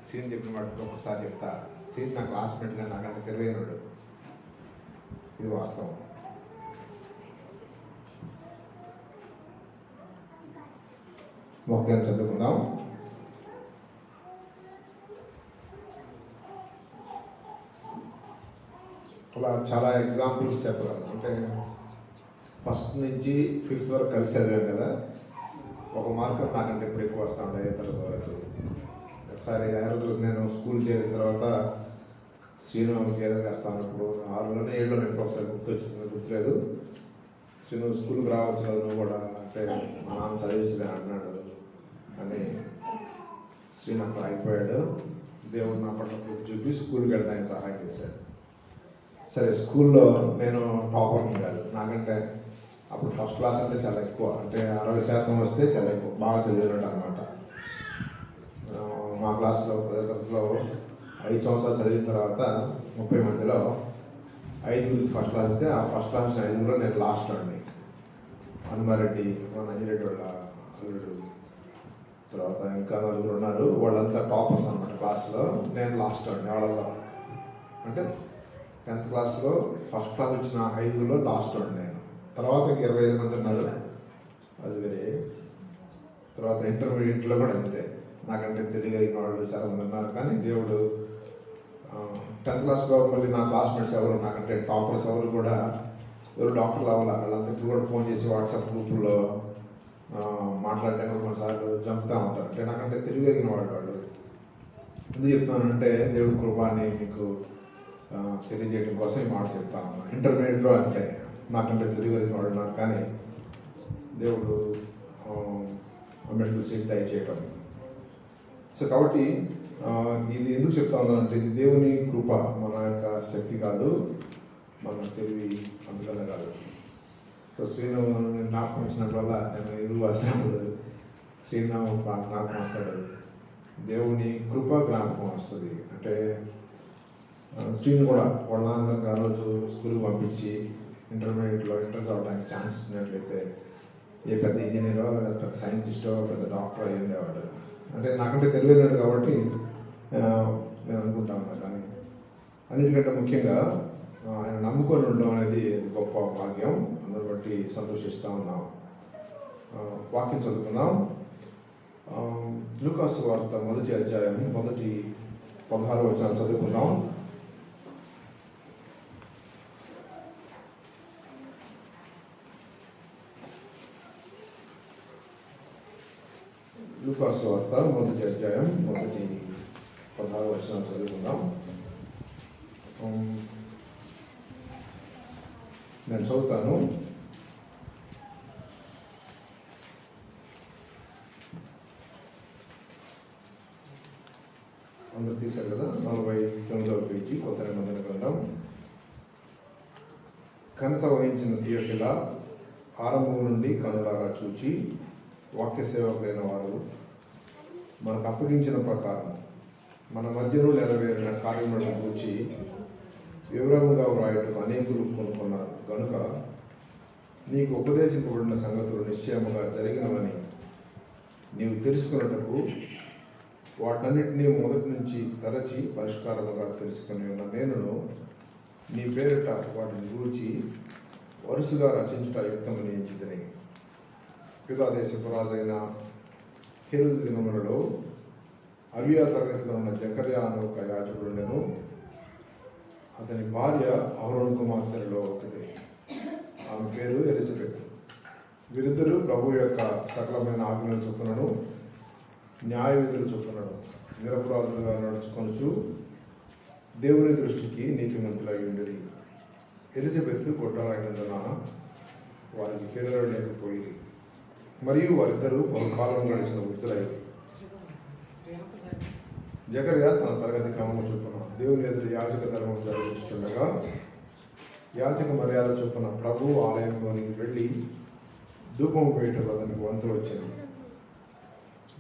Scene చెప్పిన వాటికి ఒకసారి చెప్తా. సీన్ నా క్లాస్మేట్గా నాకంటే తెలివైనడు, ఇది వాస్తవం. వాక్యాన్ని చదువుకుందాం. అలా చాలా ఎగ్జాంపుల్స్ చెప్పగలను. అంటే ఫస్ట్ నుంచి 5th వరకు కలిసి చదివాం కదా, ఒక మార్కర్ నాకంటే ఇప్పుడు ఎక్కువ వస్తూ ఉంటాయి తరగతి వరకు. ఒకసారి నేను స్కూల్ చేరిన తర్వాత శ్రీను గేదెలు వేస్తా ఉన్నప్పుడు 6లోనే 7లోనే ఎప్పుడు ఒకసారి గుర్తొచ్చింది, గుర్తులేదు. శ్రీను స్కూల్కి రావచ్చు కదా నువ్వు కూడా అంటే, మా నాన్న చదివించలే అన్నాడు అని శ్రీను అక్కడ అయిపోయాడు. దేవుడు నా పట్ల చూపి స్కూల్కి వెళ్ళడానికి సహాయం చేశాడు. సరే, స్కూల్లో నేను టాపర్ని కాదు, నాకంటే అప్పుడు ఫస్ట్ క్లాస్ అంటే చాలా ఎక్కువ, అంటే 60% వస్తే చాలా ఎక్కువ, బాగా చదివినట్టు అనమాట. మా క్లాస్లో 10వ తరగతిలో 5 సంవత్సరాలు చదివిన తర్వాత 30 మందిలో 5 ఫస్ట్ క్లాస్ వస్తే ఆ ఫస్ట్ క్లాస్ 5లో నేను లాస్ట్ అండి. హనుమారెడ్డి, మా నంజిరెడ్డి వాళ్ళ అల్లుడు, తర్వాత ఇంకా 4 ఉన్నారు, వాళ్ళంతా టాపర్స్ అనమాట క్లాస్లో. నేను లాస్ట్ అండి వాళ్ళలో. అంటే 10th క్లాస్లో ఫస్ట్ క్లాస్ వచ్చిన 5లో లాస్ట్ అండి నేను. తర్వాత 25 మంది ఉన్నారు, అది వేరే. తర్వాత ఇంటర్మీడియట్లో కూడా అంతే, నాకంటే తెలియగలిగిన వాళ్ళు చాలా మంది ఉన్నారు. కానీ దేవుడు 10th క్లాస్లో మళ్ళీ నా క్లాస్మేట్స్ ఎవరు నాకంటే టాపర్స్ ఎవరు కూడా ఎవరు డాక్టర్లు అవ్వాలి, వాళ్ళందరికీ కూడా ఫోన్ చేసి వాట్సాప్ గ్రూపుల్లో మాట్లాడడానికి కొన్నిసార్లు చంపుతూ ఉంటారు. అంటే నాకంటే తెలియగలిగిన వాళ్ళు. ఎందుకు చెప్తానంటే దేవుడి కృపాన్ని మీకు తెలియజేయడం కోసం ఈ మాట చెప్తాను. ఇంటర్మీడియట్లో అంతే, నాకంటే తెలియగలిగిన వాళ్ళు నాకు, కానీ దేవుడు మెడికల్ సీట్ దయచేయటం. సో కాబట్టి ఇది ఎందుకు చెప్తా ఉన్నానంటే, ఇది దేవుని కృప, మన యొక్క శక్తి కాదు, మన తెలివి అందుకనే కాదు. సో శ్రీను జ్ఞాపకం ఇచ్చినట్వల్ల నేను ఇల్లు వస్తున్నప్పుడు శ్రీను జ్ఞాపకం వస్తాడు, దేవుని కృప జ్ఞాపకం వస్తుంది. అంటే శ్రీను కూడా వాళ్ళ నాన్నగారికి ఆ రోజు స్కూల్కి పంపించి ఇంటర్మీడియట్లో ఎంటర్ చదవడానికి ఛాన్స్ ఇచ్చినట్లయితే ఏ పెద్ద ఇంజనీరో లేదా పెద్ద సైంటిస్టో పెద్ద డాక్టర్ అయి ఉండేవాడు. అంటే నాకంటే తెలియలేడు కాబట్టి నేను అనుకుంటా ఉన్నాను. కానీ అన్నిటికంటే ముఖ్యంగా ఆయన నమ్ముకొని ఉండడం అనేది గొప్ప భాగ్యం. అందరి బట్టి సంతోషిస్తూ ఉన్నాం. వాక్యం చదువుకుందాం. లూకాసు వార్త 1వ అధ్యాయం 16వ వచనం చదువుకుందాం. లూకాసు వార్త 1వ అధ్యాయం 16వ వచనం చదువుకుందాం. నేను చదువుతాను. అందరూ తీశారు కదా, 49వ పేజీ, కొత్త నిబంధన గ్రంథం. కనత వహించిన థియోఫిలా, ఆరంభం నుండి కనులారా చూచి వాక్య సేవకులైన వారు మనకు అప్పగించిన ప్రకారం మన మధ్యలో నెరవేరిన కార్యములను గురించి వివరముగా వ్రాయటకు అనేకులు కొనుక్కున్నారు కనుక నీకు ఉపదేశింపబడిన సంగతులు నిశ్చయముగా జరిగినవని నీవు తెలుసుకున్నటకు వాటన్నిటినీ మొదటి నుంచి తరచి పరిష్కారముగా తెలుసుకుని ఉన్న నేను నీ పేరిట వాటిని గురించి వరుసగా రచించుట యుక్తమని ఎంచితిని. యూదా దేశపు రాజైన హేరోదు దినములలో అబియా తరగతిలో ఉన్న జకర్యా అనే ఒక యాజకుడుండెను. అతని భార్య అహరోను కుమార్తెలలో ఒకటి, ఆమె పేరు ఎలిజబెత్. వీరిద్దరూ ప్రభు యొక్క సకలమైన ఆజ్ఞల చొప్పునను న్యాయ విధుల చొప్పునను నిరపరాధులుగా నడుచుకొనుచు దేవుని దృష్టికి నీతిమంతులై ఉండిరి. ఎలిజబెత్ గొడ్డలైనందున వారికి పిల్లలు లేకపోయి, మరియు వారిద్దరూ బహుకాలం గడిచిన వృద్ధులయ్యారు. జకర్యా తన తరగతి క్రమము చొప్పున దేవుని ఎదురు యాజక ధర్మం జరిగిస్తుండగా యాజక మర్యాద చొప్పున ప్రభు ఆలయంలోనికి వెళ్ళి ధూపం వేయటకు అతనికి వంతు వచ్చింది.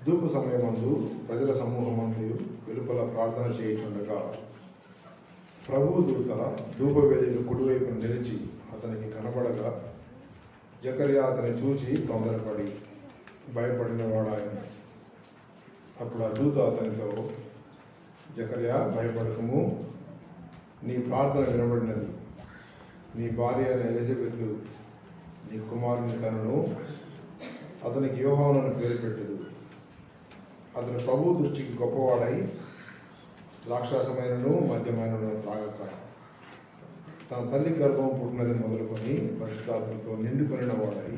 ధూప సమయమందు ప్రజల సమూహమందు వెలుపల ప్రార్థన చేయుచుండగా ప్రభు దూత ధూపవేదిక కుడివైపు నిలిచి అతనికి కనబడగా జకర్యా అతని చూచి తొందరపడి భయపడిన వాడు ఆయన. అప్పుడు ఆ దూత అతనితో, జకర్యా, భయపడకము, నీ ప్రార్థన వినబడినది. నీ భార్య అయిన ఎలిజబెత్ నీ కుమారుని కనును, అతనికి యోహాను అని పేరు పెట్టదు. అతను ప్రభు దృష్టికి గొప్పవాడై ద్రాక్షాసమైనను మద్యమైనను త్రాగక, తన తల్లి గర్భం పుట్టినది మొదలుకొని పరిశుద్ధాత్మతో నిండుకొనిన వాడై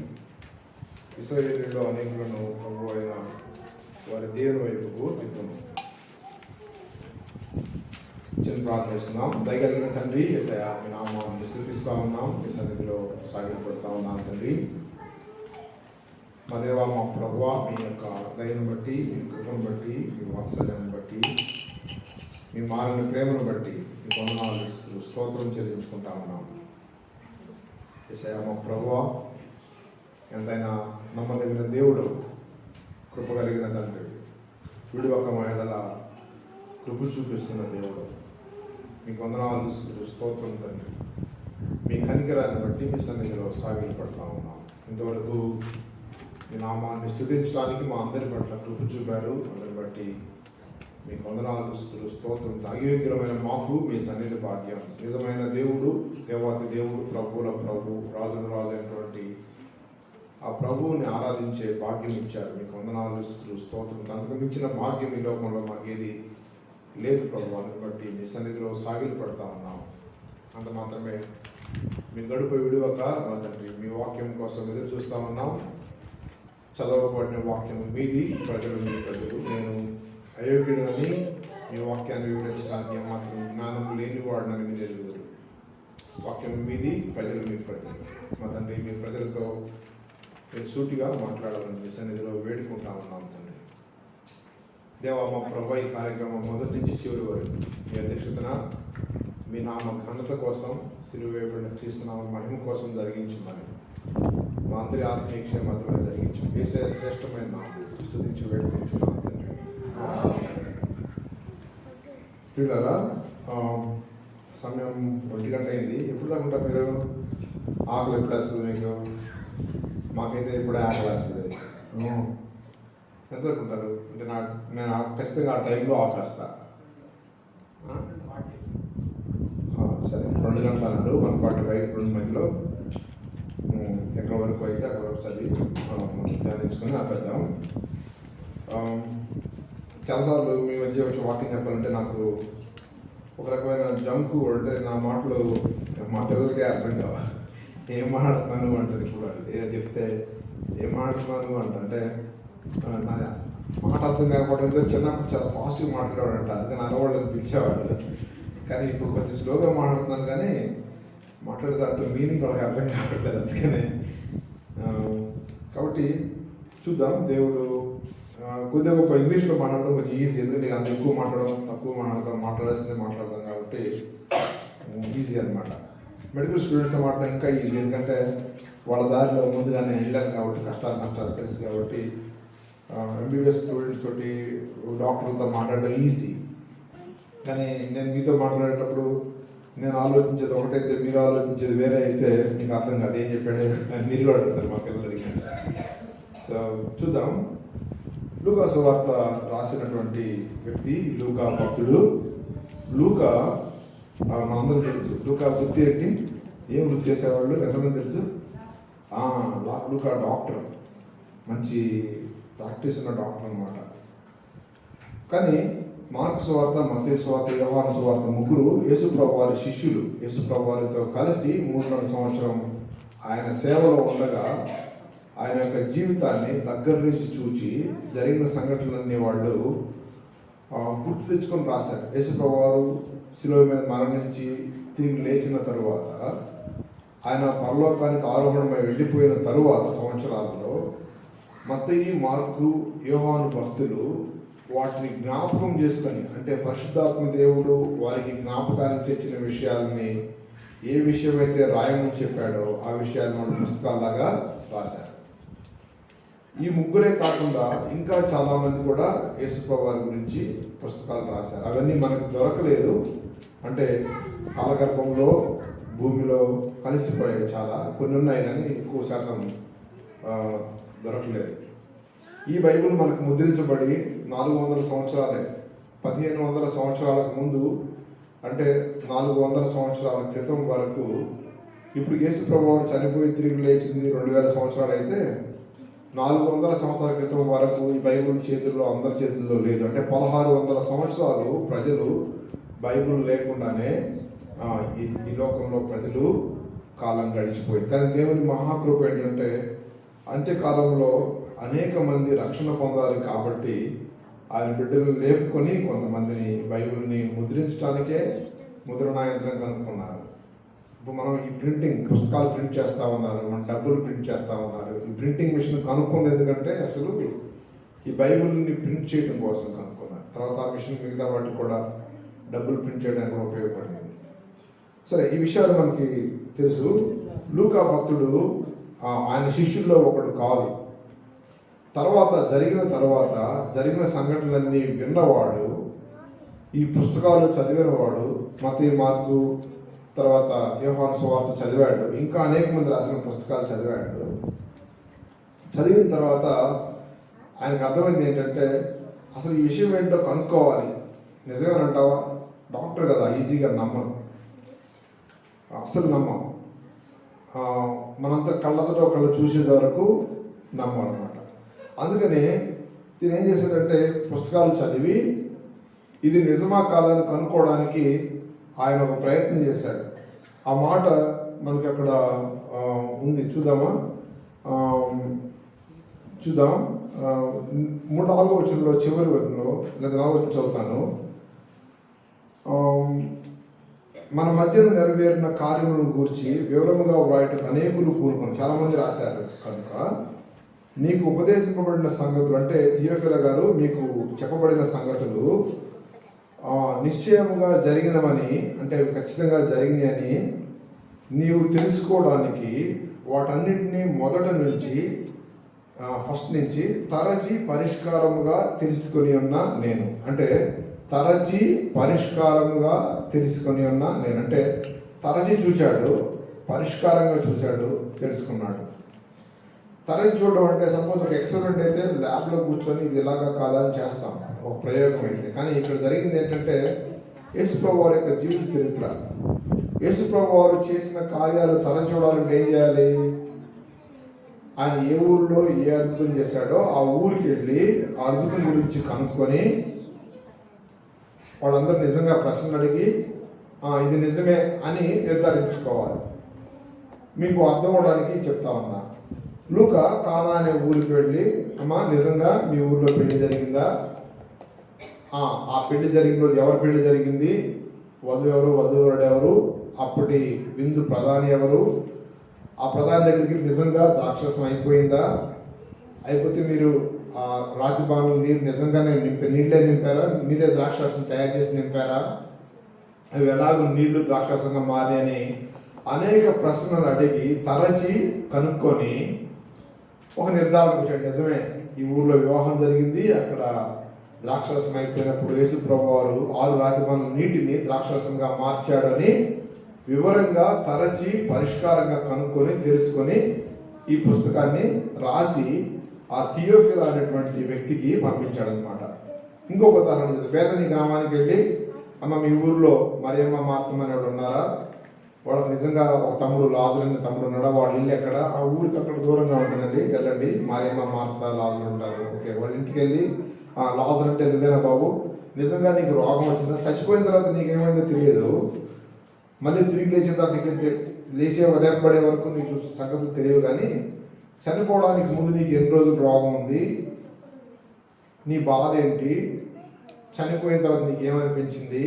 ఇశ్రాయేలులో అనేకులను ప్రభు అయిన వారి దేవుని వైపుకు తిప్పును. చిన్న ప్రార్థిస్తున్నాం. దయగలిగిన తండ్రి, యేసయ్యా మీ నామాన్ని స్తుతిస్తా ఉన్నాం, మీ సన్నిధిలో సాగిపడుతూ ఉన్నాం తండ్రి. మా దేవా, మా ప్రభువా, మీ యొక్క దయను బట్టి, మీ కృపను బట్టి, మీ వాత్సల్యాన్ని బట్టి, మీ మారిన ప్రేమను బట్టి మీ వందనాలు స్తోత్రం చెల్లించుకుంటా ఉన్నాం. యేసయ్యా మా ప్రభువా, ఎంతైనా నమ్మదగిన దేవుడు, కృప కలిగిన తండ్రి, విడువక మహిళల కృప చూపిస్తున్న దేవుడు, మీకు వందనాలు స్తోత్రం తండ్రి. మీ కనికరాన్ని బట్టి మీ సన్నిధిలో సాగిపడతా ఉన్నాం. ఇంతవరకు మీ నామాన్ని స్తుతించడానికి మా అందరి పట్ల కృప చూపారు. అందరి బట్టి మీకు వందనాలు స్తోత్రం. అయోగ్యమైన మాకు మీ సన్నిధి భాగ్యం. నిజమైన దేవుడు, దేవాతి దేవుడు, ప్రభువుల ప్రభు, రాజుల రాజు అయినటువంటి ఆ ప్రభువుని ఆరాధించే భాగ్యం ఇచ్చారు. మీకు వందనాలు స్తోత్రం. అంతకు మించిన భాగ్యం ఈ లోకంలో మాకేది లేదు ప్రభు. అని బట్టి మీ సన్నిధిలో సాగిలు పడతా ఉన్నాం. అంత మాత్రమే మీ గడుపు విడువక మా తండ్రి మీ వాక్యం కోసం ఎదురు చూస్తూ ఉన్నాం. చదవబడిన వాక్యం మీది, ప్రజలు మీ ప్రజలు. నేను అయోగ్యుడని మీ వాక్యాన్ని వివరించడానికి ఏమాత్రం జ్ఞానం లేనివాడినని మీరు ఎదుగుదరు. వాక్యం మీది, ప్రజలు మీ ప్రజలు. మా తండ్రి మీ ప్రజలతో మీరు సూటిగా మాట్లాడాలని మీ సన్నిధిలో వేడుకుంటా ఉన్నాం తండ్రి. దేవా మా ప్రభు, ఈ కార్యక్రమం మొదటి నుంచి చివరి వరకు మీ అధ్యక్షతన మీ నామ ఘనత కోసం, సిలువ వేయబడిన క్రీస్తు నామ మహిమ కోసం జరిగించమని మా అందరి ఆత్మీయ క్షేమాత్మగా జరిగించు. వేసే శ్రేష్టమైన నామం స్తుతించి వేడుకుంటున్నాం తండ్రి. పిల్లరా, సమయం 1 గంట అయింది. ఎప్పుడు దాకా ఉంటారు మీరు? ఆకలి ఎప్పుడు వేస్తుంది మీకు? మాకైతే ఇప్పుడే ఆకలి వేస్తుంది. ఎంతవరకు ఉంటారు? అంటే నేను ఖచ్చితంగా ఆ టైంలో ఆపేస్తా. సరే, 2 గంటలు అన్నాడు. 1:45 2 మధ్యలో ఎక్కడి వరకు అయితే అక్కడ ఒకసారి ధ్యానించుకొని ఆపేద్దాం. చాలాసార్లు మీ మధ్య వచ్చి వాకింగ్ చెప్పాలంటే నాకు ఒక రకమైన జంకు. అంటే నా మాటలు మా పిల్లలకే అర్థం కావాలి. ఏం మాట్లాడుతున్నాను అంటారు. ఇప్పుడు ఏదో చెప్తే ఏం మాట్లాడుతున్నాను అంటే నా మాట అర్థం కాకపోవడంతో చిన్నప్పుడు చాలా పాజిటివ్ మాట్లాడాడంట. అందుకని అన్నవాళ్ళని పిలిచేవాడు. కానీ ఇప్పుడు కొంచెం స్లోగా మాట్లాడుతున్నాను, కానీ మాట్లాడేదాంట్లో మీనింగ్ వాళ్ళకి అర్థం కావట్లేదు. అందుకనే కాబట్టి చూద్దాం. దేవుడు కొద్దిగా గొప్ప ఇంగ్లీష్లో మాట్లాడడం కొంచెం ఈజీ. ఎందుకంటే అంత ఎక్కువ మాట్లాడడం, తక్కువ మాట్లాడాల్సిందే మాట్లాడదాం కాబట్టి ఈజీ అనమాట. మెడికల్ స్టూడెంట్స్తో మాట్లాడడం ఇంకా ఈజీ, ఎందుకంటే వాళ్ళ దారిలో ముందుగానే వెళ్ళాను కాబట్టి కష్టాలు నష్టాలు తెలుసు కాబట్టి. ఎంబీబీఎస్ స్టూడెంట్స్ తోటి, డాక్టర్లతో మాట్లాడడం ఈజీ. కానీ నేను మీతో మాట్లాడేటప్పుడు నేను ఆలోచించేది ఒకటైతే మీరు ఆలోచించేది వేరే అయితే మీకు అర్థం కాదు. ఏం చెప్పాడు మీరు అడుగుతారు మా పిల్లలకి. సో చూద్దాం. లూకా సువార్త రాసినటువంటి వ్యక్తి లూకా భక్తుడు. లూకా మనందరూ తెలుసు. లూకా వృత్తి ఏంటి, ఏం వృత్తి చేసేవాళ్ళు ఎంతమంది తెలుసు? లూకా డాక్టర్, మంచి ప్రాక్టీస్ ఉన్న డాక్టర్ అనమాట. కానీ మార్కు సువార్త, మత్తయి సువార్త, యోహాను సువార్త ముగ్గురు యేసుప్రభు వారి శిష్యులు. యేసుప్రభు వారితో కలిసి 3 సంవత్సరం ఆయన సేవలో ఉండగా ఆయన యొక్క జీవితాన్ని దగ్గర నుంచి చూచి జరిగిన సంఘటనలన్నీ వాళ్ళు గుర్తు తెచ్చుకొని రాశారు. యేసుప్రభు వారు శిలువ మీద మరణించి తిరిగి లేచిన తరువాత, ఆయన పరలోకానికి ఆరోహణమై వెళ్ళిపోయిన తరువాత సంవత్సరాలలో మత్తయి, మార్కు, యోహాను భక్తులు వాటిని జ్ఞాపకం చేసుకొని, అంటే పరిశుద్ధాత్మ దేవుడు వారికి జ్ఞాపకానికి తెచ్చిన విషయాలని, ఏ విషయమైతే రాయమని చెప్పాడో ఆ విషయాలు మన పుస్తకాల్లాగా రాశారు. ఈ ముగ్గురే కాకుండా ఇంకా చాలామంది కూడా యేసుప్రభు వారి గురించి పుస్తకాలు రాశారు. అవన్నీ మనకు దొరకలేదు. అంటే కాలగర్భంలో భూమిలో కలిసిపోయాయి. చాలా కొన్ని ఉన్నాయి, కానీ ఎక్కువ శాతం దొరకలేదు. ఈ బైబిల్ మనకు ముద్రించబడి 400 సంవత్సరాలే 1500 సంవత్సరాలకు ముందు, అంటే 400 సంవత్సరాల క్రితం వరకు, ఇప్పుడు యేసు ప్రభువు చనిపోయి తిరిగి లేచింది 2000 సంవత్సరాలు అయితే 400 సంవత్సరాల క్రితం వరకు ఈ బైబుల్ చేతుల్లో అందరి చేతుల్లో లేదు. అంటే 1600 సంవత్సరాలు ప్రజలు బైబుల్ లేకుండానే ఈ లోకంలో ప్రజలు కాలం గడిచిపోయింది. కానీ దేవుని మహాకృప ఏంటంటే అంత్యకాలంలో అనేక మంది రక్షణ పొందాలి కాబట్టి ఆయన బిడ్డలను లేపుకొని కొంతమందిని బైబిల్ని ముద్రించడానికే ముద్రణా యంత్రం కనుక్కున్నారు. ఇప్పుడు మనం ఈ ప్రింటింగ్ పుస్తకాలు ప్రింట్ చేస్తూ ఉన్నారు, మన డబ్బులు ప్రింట్ చేస్తూ ఉన్నారు. ఈ ప్రింటింగ్ మిషన్ కనుక్కుంది ఎందుకంటే అసలు ఈ బైబిల్ని ప్రింట్ చేయడం కోసం కనుక్కున్నారు. తర్వాత ఆ మిషన్ మిగతా వాటికి కూడా డబ్బులు ప్రింట్ చేయడానికి కూడా ఉపయోగపడింది. సరే, ఈ విషయాలు మనకి తెలుసు. లూకా భక్తుడు ఆయన శిష్యుల్లో ఒకడు కాదు. జరిగిన సంఘటనలన్నీ విన్నవాడు, ఈ పుస్తకాలు చదివినవాడు, మత్తయి, మార్కు, తర్వాత యోహాను సువార్త చదివాడు, ఇంకా అనేక మంది రాసిన పుస్తకాలు చదివాడు. చదివిన తర్వాత ఆయనకు అర్థమైంది ఏంటంటే అసలు ఈ విషయం ఏంటో కనుక్కోవాలి. నిజమేనంటావా? డాక్టర్ కదా, ఈజీగా నమ్మను, అసలు నమ్మం. మనంతా కళ్ళతో కళ్ళు చూసేది వరకు నమ్మనమాట. అందుకని దీని ఏం చేశాడంటే పుస్తకాలు చదివి ఇది నిజమా కాదని కనుక్కోవడానికి ఆయన ఒక ప్రయత్నం చేశాడు. ఆ మాట మనకి అక్కడ ఉంది, చూద్దాం. 4వ వచనంలో చివరి వచనంలో, లేదా 4వ వచనం చదువుతాను. మన మధ్యన నెరవేరిన కార్యములను గురించి వివరముగా వ్రాయటం అనేకులు కూరుకొని, చాలా మంది రాశారు కనుక నీకు ఉపదేశింపబడిన సంగతులు, అంటే థియోఫిలా గారు మీకు చెప్పబడిన సంగతులు నిశ్చయముగా జరిగినవని, అంటే ఖచ్చితంగా జరిగినాయని నీవు తెలుసుకోవడానికి వాటన్నిటినీ ఫస్ట్ నుంచి తరచి పరిష్కారముగా తెలుసుకొని ఉన్నా నేను. అంటే తరచి పరిష్కారంగా తెలుసుకొని ఉన్నా నేను అంటే తరచి చూశాడు, పరిష్కారంగా చూశాడు, తెలుసుకున్నాడు. తరచి చూడడం అంటే సపోజ్ ఒక ఎక్స్పెరిమెంట్ అయితే ల్యాబ్లో కూర్చొని ఇది ఇలాగా కాదని చేస్తాం, ఒక ప్రయోగం అయితే. కానీ ఇక్కడ జరిగింది ఏంటంటే యేసుప్రభు వారి యొక్క జీవిత చరిత్ర, యేసుప్రభు వారు చేసిన కార్యాలు తరచి చూడాలంటే ఏం చేయాలి? ఆయన ఏ ఊరిలో ఏ అద్భుతం చేశాడో ఆ ఊరికి వెళ్ళి ఆ అద్భుతం గురించి కనుక్కొని వాళ్ళందరూ నిజంగా ప్రశ్నలు అడిగి ఇది నిజమే అని నిర్ధారించుకోవాలి. మీకు అర్థం అవడానికి చెప్తా ఉన్నా. లూకా కానా అనే ఊరికి వెళ్ళి, అమ్మా నిజంగా మీ ఊర్లో పెళ్లి జరిగిందా? ఆ పెళ్లి జరిగిన రోజు ఎవరి పెళ్లి జరిగింది? వధువు ఎవరు, వధువుడు ఎవరు, అప్పటి విందు ప్రధాని ఎవరు, ఆ ప్రధాని దగ్గరికి నిజంగా ద్రాక్షరసం అయిపోయిందా, అయిపోతే మీరు ఆ రాజభవనం నీరు నిజంగానే నీళ్ళే నింపారా, మీరే ద్రాక్షరసం తయారు చేసి నింపారా, అవి ఎలాగో నీళ్లు ద్రాక్షరసంగా మారి అని అనేక ప్రశ్నలు అడిగి తరచి కనుక్కొని ఒక నిర్ధారణ వచ్చాడు. నిజమే, ఈ ఊర్లో వివాహం జరిగింది, అక్కడ ద్రాక్షరసం అయిపోయినప్పుడు యేసుప్రభు వారు 6 రాజభవనం నీటిని ద్రాక్షరసంగా మార్చాడని వివరంగా తరచి పరిష్కారంగా కనుక్కొని తెలుసుకొని ఈ పుస్తకాన్ని రాసి ఆ థియోఫిలా అనేటువంటి వ్యక్తికి పంపించాడనమాట. ఇంకొక ఉదాహరణ, బేతనీ గ్రామానికి వెళ్ళి, అమ్మ మీ ఊర్లో మరియమ్మ మార్తమ్మ అనేవాడు ఉన్నారా? వాళ్ళకి నిజంగా ఒక తమ్ముడు లాజరు అనే తమ్ముడు ఉన్నాడా? వాళ్ళ ఇల్లు ఎక్కడ? ఆ ఊరికి అక్కడ దూరంగా ఉంటుందండి, వెళ్ళండి, మరియమ్మ మార్త లాజరు ఉంటారు. ఓకే, వాళ్ళ ఇంటికి వెళ్ళి లాజరు అంటే నువ్వేనా బాబు, నిజంగా నీకు రోగం వచ్చిందా? చచ్చిపోయిన తర్వాత నీకేమైందో తెలియదు, మళ్ళీ తిరిగి లేచిన తర్వాత లేచే ఉదయపడే వరకు నీకు సంగతులు తెలియదు, కానీ చనిపోవడానికి ముందు నీకు ఎన్ని రోజులు రోగం ఉంది, నీ బాధ ఏంటి, చనిపోయిన తర్వాత నీకు ఏమనిపించింది,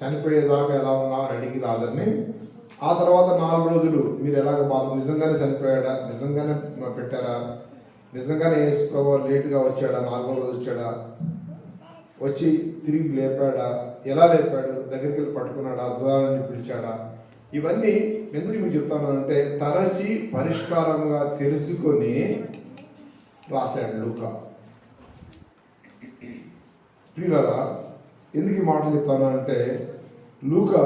చనిపోయేదాకా ఎలా ఉన్నావు అని అడిగి రాదని. ఆ తర్వాత 4 రోజులు మీరు ఎలాగ బాధ, నిజంగానే చనిపోయాడా, నిజంగానే పెట్టారా, నిజంగానే యేసుప్రభు లేటుగా వచ్చాడా, 4వ రోజు వచ్చాడా, వచ్చి తిరిగి లేపాడా, ఎలా లేపాడు, దగ్గరికి వెళ్ళి పట్టుకున్నాడా, ద్వారాన్ని పిలిచాడా, ఇవన్నీ ఎందుకు మీకు చెప్తానంటే తరచి పరిష్కారంగా తెలుసుకొని రాశాడు లూకా. ప్రియులారా, ఎందుకు ఈ మాట చెప్తానంటే లూకా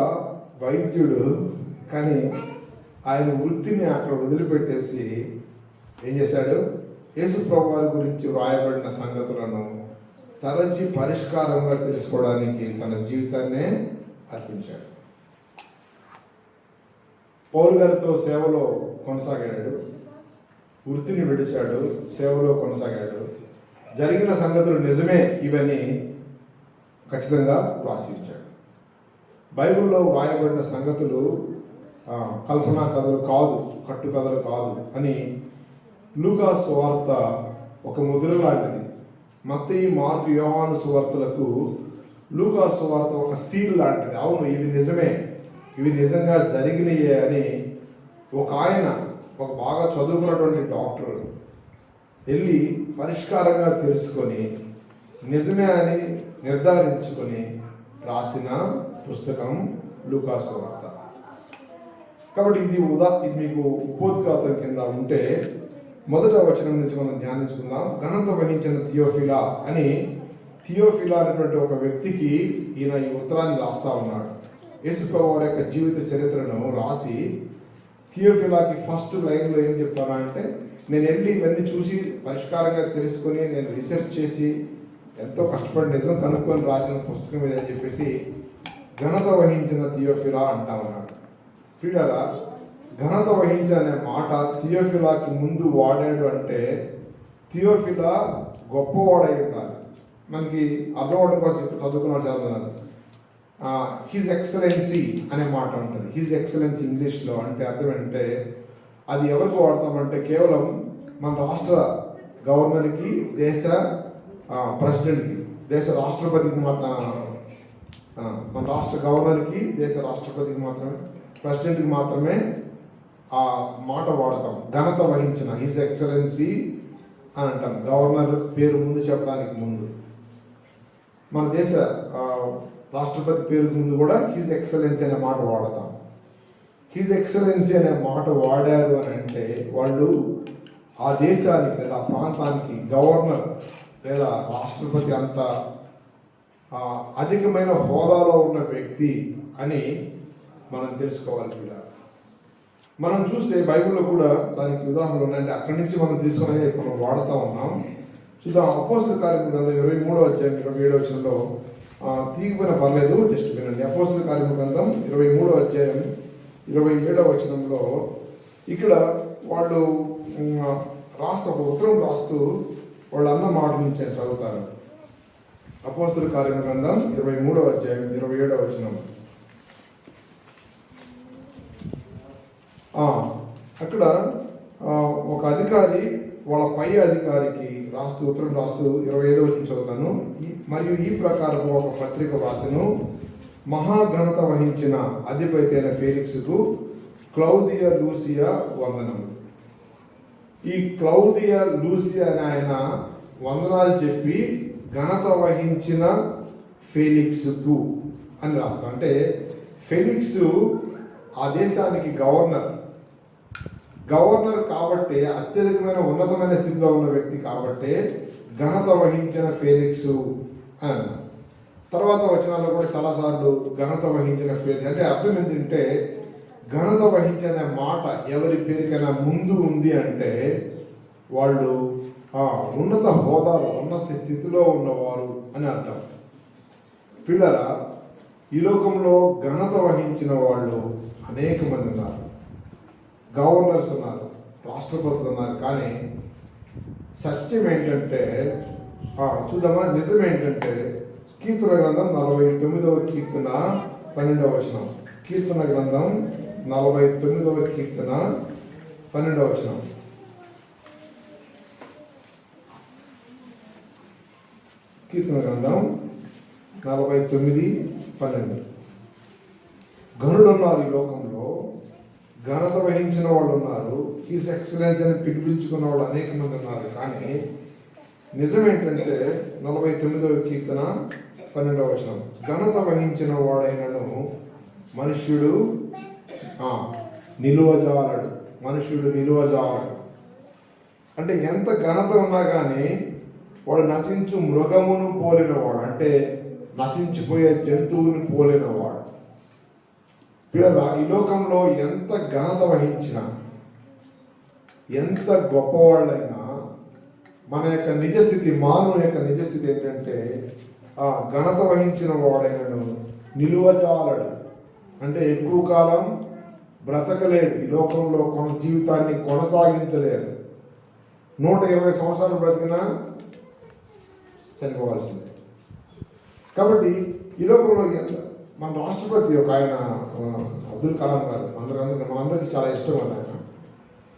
వైద్యుడు, కానీ ఆయన వృత్తిని అక్కడ వదిలిపెట్టేసి ఏం చేశాడు? యేసుప్రభు వారి గురించి వ్రాయబడిన సంగతులను తరచి పరిష్కారంగా తెలుసుకోవడానికి తన జీవితాన్నే అర్పించాడు. పౌలు గారితో సేవలో కొనసాగాడు, వృత్తిని విడిచాడు, సేవలో కొనసాగాడు. జరిగిన సంగతులు నిజమే ఇవన్నీ ఖచ్చితంగా రాసించాడు. బైబిల్లో వ్రాయబడిన సంగతులు కల్పనా కథలు కాదు, కట్టు కథలు కాదు అని లూకా సువార్త ఒక ముద్ర లాంటిది. మత్తయి, మార్కు, యోహాను సువార్తలకు లూకా సువార్త ఒక సీల్ లాంటిది. అవును, ఇవి నిజమే, ఇవి నిజంగా జరిగినాయే అని ఒక ఆయన, ఒక బాగా చదువుకున్నటువంటి డాక్టర్ వెళ్ళి పరిష్కారంగా తెలుసుకొని నిజమే అని నిర్ధారించుకొని రాసిన పుస్తకం లూకా సువార్త. కాబట్టి ఇది మీకు ఉపోద్ఘాతం కింద ఉంటే మొదట వచనం నుంచి మనం ధ్యానించుకుందాం. ఘనత వహించిన థియోఫిలా అని, థియోఫిలా అనేటువంటి ఒక వ్యక్తికి ఈయన ఈ ఉత్తరాన్ని రాస్తా ఉన్నాడు. యేసుప్రభువు వారి యొక్క జీవిత చరిత్రను రాసి థియోఫిలాకి ఫస్ట్ లైన్లో ఏం చెప్తానా అంటే, నేను వెళ్ళి ఇవన్నీ చూసి పరిష్కారంగా తెలుసుకొని నేను రీసెర్చ్ చేసి ఎంతో కష్టపడి నిజం కనుక్కొని రాసిన పుస్తకం ఇదని చెప్పేసి ఘనత వహించిన థియోఫిలా అంటా ఉన్నాడు. ప్రియులారా, ఘనత వహించిన అనే మాట థియోఫిలాకి ముందు వాడాడు అంటే థియోఫిలా గొప్పవాడై ఉండాలి. మనకి అర్థం కోసం చదువుకున్నాడు చదువుతున్నారు. హిజ్ ఎక్సలెన్సీ అనే మాట ఉంటుంది. హిజ్ ఎక్సలెన్సీ ఇంగ్లీష్లో అంటే అర్థం అంటే అది ఎవరికి వాడతామంటే కేవలం మన రాష్ట్ర గవర్నర్కి, దేశ ప్రెసిడెంట్కి, దేశ రాష్ట్రపతికి మన రాష్ట్ర గవర్నర్కి, దేశ రాష్ట్రపతికి మాత్రమే, ప్రెసిడెంట్కి మాత్రమే ఆ మాట వాడతాం. ఘనత వహించిన హిజ్ ఎక్సలెన్సీ అని అంటాం. గవర్నర్ పేరు ముందు చెప్పడానికి ముందు, మన దేశ రాష్ట్రపతి పేరు ముందు కూడా హిజ్ ఎక్సలెన్సీ అనే మాట వాడతాం. హిజ్ ఎక్సలెన్సీ అనే మాట వాడారు అని అంటే వాళ్ళు ఆ దేశానికి లేదా ప్రాంతానికి గవర్నర్ లేదా రాష్ట్రపతి అంత అధికమైన హోదాలో ఉన్న వ్యక్తి అని మనం తెలుసుకోవాలి. కూడా మనం చూస్తే బైబిల్లో కూడా దానికి ఉదాహరణలు ఉన్నాయంటే అక్కడి నుంచి మనం తీసుకుని మనం వాడుతూ ఉన్నాం. చూద్దాం. అపోస్తలుల కార్యముల గ్రంథం 23వ అధ్యాయం 27వ వచనంలో, తీగిపోయిన పర్లేదు, జస్ట్ వినండి. అపోస్తలుల కార్యముల గ్రంథం 23వ అధ్యాయం 27వ వచనంలో ఇక్కడ వాళ్ళు రాస్తూ ఒక ఉత్తరం రాస్తూ వాళ్ళు అన్న మాట నుంచి నేను చదువుతాను. అపోస్తలుల కార్యముల గ్రంథం 23వ అధ్యాయం 27వ వచనం. అక్కడ ఒక అధికారి వాళ్ళ పై అధికారికి రాస్తూ ఉత్తరం రాస్తూ 25వ వచనం చదువుతాను. మరియు ఈ ప్రకారం ఒక పత్రిక రాసెను. మహాఘనత వహించిన అధిపతి అయిన ఫేలిక్స్కు క్లౌదియా లూసియా వందనం. ఈ క్లౌదియా లూసియా అని ఆయన వందనాలు చెప్పి ఘనత వహించిన ఫేలిక్స్కు అని రాస్తాం. అంటే ఫేలిక్స్ ఆ దేశానికి గవర్నర్ కాబట్టి అత్యధికమైన ఉన్నతమైన స్థితిలో ఉన్న వ్యక్తి కాబట్టి ఘనత వహించిన ఫేలిక్స్ అని. తర్వాత వచనాల్లో కూడా చాలాసార్లు ఘనత వహించిన ఫేలిక్స్ అంటే అర్థం ఏంటంటే, ఘనత వహించిన మాట ఎవరి పేరుకైనా ముందు ఉంది అంటే వాళ్ళు ఉన్నత హోదాలో, ఉన్నత స్థితిలో ఉన్నవారు అని అర్థం. పిల్లరా, ఈ లోకంలో ఘనత వహించిన వాళ్ళు అనేక మంది ఉన్నారు. గవర్నర్స్ ఉన్నారు, రాష్ట్రపతులు ఉన్నారు. కానీ సత్యం ఏంటంటే, చూద్దామా, నిజం ఏంటంటే కీర్తన గ్రంథం 49వ కీర్తన 12వ వచనం. కీర్తన గ్రంథం 49వ కీర్తన 12వ వచనం. కీర్తన గ్రంథం 49:12. గనులు ఉన్నారు ఈ లోకంలో, ఘనత వహించిన వాళ్ళు ఉన్నారు, హిజ్ ఎక్సలెన్స్ అని పిలిపించుకున్న వాళ్ళు అనేక మంది ఉన్నారు. కానీ నిజం ఏంటంటే 49వ కీర్తన 12వ వచనం, ఘనత వహించిన వాడైనను మనుష్యుడు నిలువజాలడు. మనుష్యుడు నిలువజాలడు అంటే ఎంత ఘనత ఉన్నా కానీ వాడు నశించు మృగమును పోలినవాడు, అంటే నశించిపోయే జంతువుని పోలినవాడు. పిల్లల, ఈ లోకంలో ఎంత ఘనత వహించినా, ఎంత గొప్పవాళ్ళైనా మన యొక్క నిజస్థితి, మానవుని యొక్క నిజస్థితి ఏంటంటే ఆ ఘనత వహించిన వాడైనను నిలువజాలడు. అంటే ఎక్కువ కాలం బ్రతకలేడు, ఈ లోకంలో జీవితాన్ని కొనసాగించలేడు. 120 సంవత్సరాలు బ్రతికినా చనిపోవాల్సిందే. కాబట్టి ఈ లోకంలో మన రాష్ట్రపతి ఒక ఆయన అబ్దుల్ కలాం గారు, మనందరికీ చాలా ఇష్టం అని, ఆయన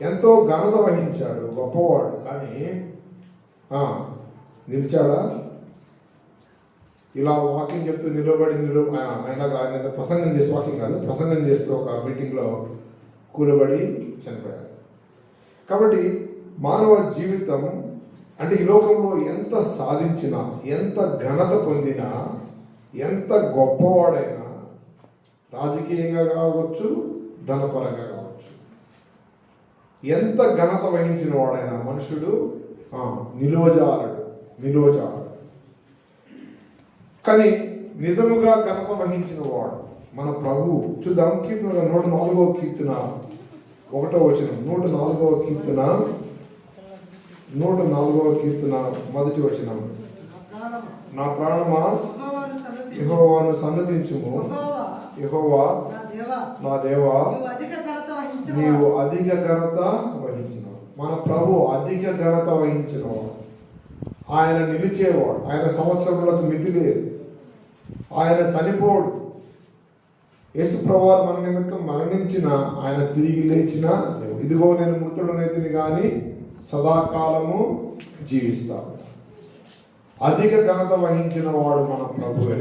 ఎంతో ఘనత వహించాడు, గొప్పవాడు. కానీ నిలిచాడా? ఇలా వాకింగ్ చెప్తూ నిలబడి ఆయన ప్రసంగం చేస్తూ, వాకింగ్ కాదు, ప్రసంగం చేస్తూ ఒక మీటింగ్లో కూలబడి చనిపోయాడు. కాబట్టి మానవ జీవితం అంటే ఈ లోకంలో ఎంత సాధించినా, ఎంత ఘనత పొందినా, ఎంత గొప్పవాడైనా, రాజకీయంగా కావచ్చు, ధనపరంగా కావచ్చు, ఎంత ఘనత వహించిన వాడైనా మనుషుడు నిలువజాలడు. కానీ నిజముగా ఘనత వహించిన వాడు మన ప్రభువు. చూద్దాం, కీర్తన 104వ కీర్తన 1వ వచనం. 104వ కీర్తన 1వ వచనం. నా ప్రాణమా యెహోవాను సన్నతించుము, యెహోవా నా దేవా నీవు అధిక ఘనత వహించినవు. మన ప్రభు అధిక ఘనత వహించినవాడు. ఆయన నిలిచేవాడు. ఆయన సంవత్సరములకు మితి లేదు. ఆయన చనిపోడు. యేసు ప్రభువారు మన నిమిత్తం మరణించిన, ఆయన తిరిగి లేచిన, ఇదిగో నేను మృతుడనైతిని కానీ సదాకాలము జీవిస్తాను. అధిక ఘనత వహించిన వాడు మన ప్రభువే.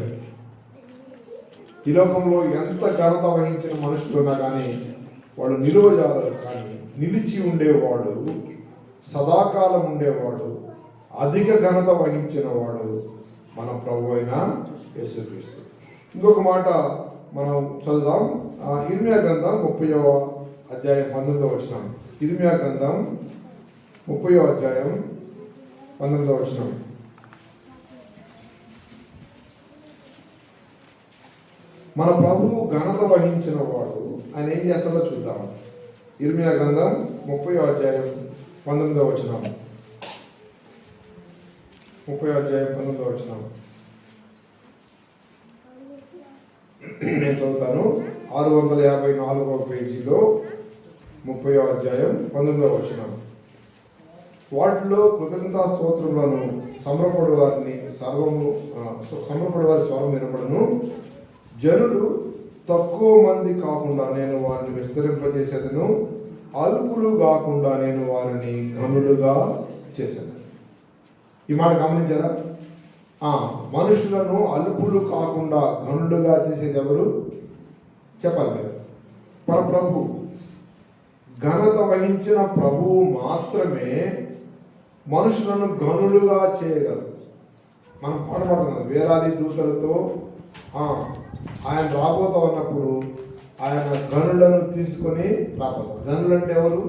ఈ లోకంలో ఎంత ఘనత వహించిన మనుషులు ఉన్నా కానీ వాడు నిలువజాలరు. కానీ నిలిచి ఉండేవాడు, సదాకాలం ఉండేవాడు, అధిక ఘనత వహించిన వాడు మన ప్రభు అయిన యేసుక్రీస్తు. ఇంకొక మాట మనం చదువుదాం. ఇర్మియా గ్రంథం 30వ అధ్యాయం 19వ వచనం. ఇర్మియా గ్రంథం 30వ అధ్యాయం 19వ వచనం. మన ప్రభువు ఘనత వహించిన వాడు. ఆయన ఏం చేస్తాడో చూద్దాం. ఇర్మియా గ్రంథం 30వ అధ్యాయం 19వ వచనం. 30వ అధ్యాయం 19వ వచనం నేను చదువుతాను. 654వ పేజీలో 30వ అధ్యాయం 19వ వచనం. వాటిలో కృతజ్ఞతా స్తోత్రములను సంబరపడు వారి స్వరం వినపడును. జనులు తక్కువ మంది కాకుండా నేను వారిని విస్తరింపజేసేదను, అల్పులు కాకుండా నేను వారిని ఘనులుగా చేశాను. ఈ మాట గమనించారా? మనుషులను అల్పులు కాకుండా ఘనులుగా చేసేది ఎవరు? చెప్పాలి మీరు. మన ప్రభు. ఘనత వహించిన ప్రభువు మాత్రమే మనుషులను ఘనులుగా చేయగలరు. మనం పాట పాడుతున్నాం, వేలాది దూతలతో ఆయన రాబోతా ఉన్నప్పుడు ఆయన గనులను తీసుకొని రాబోతారు. గనులు అంటే ఎవరు?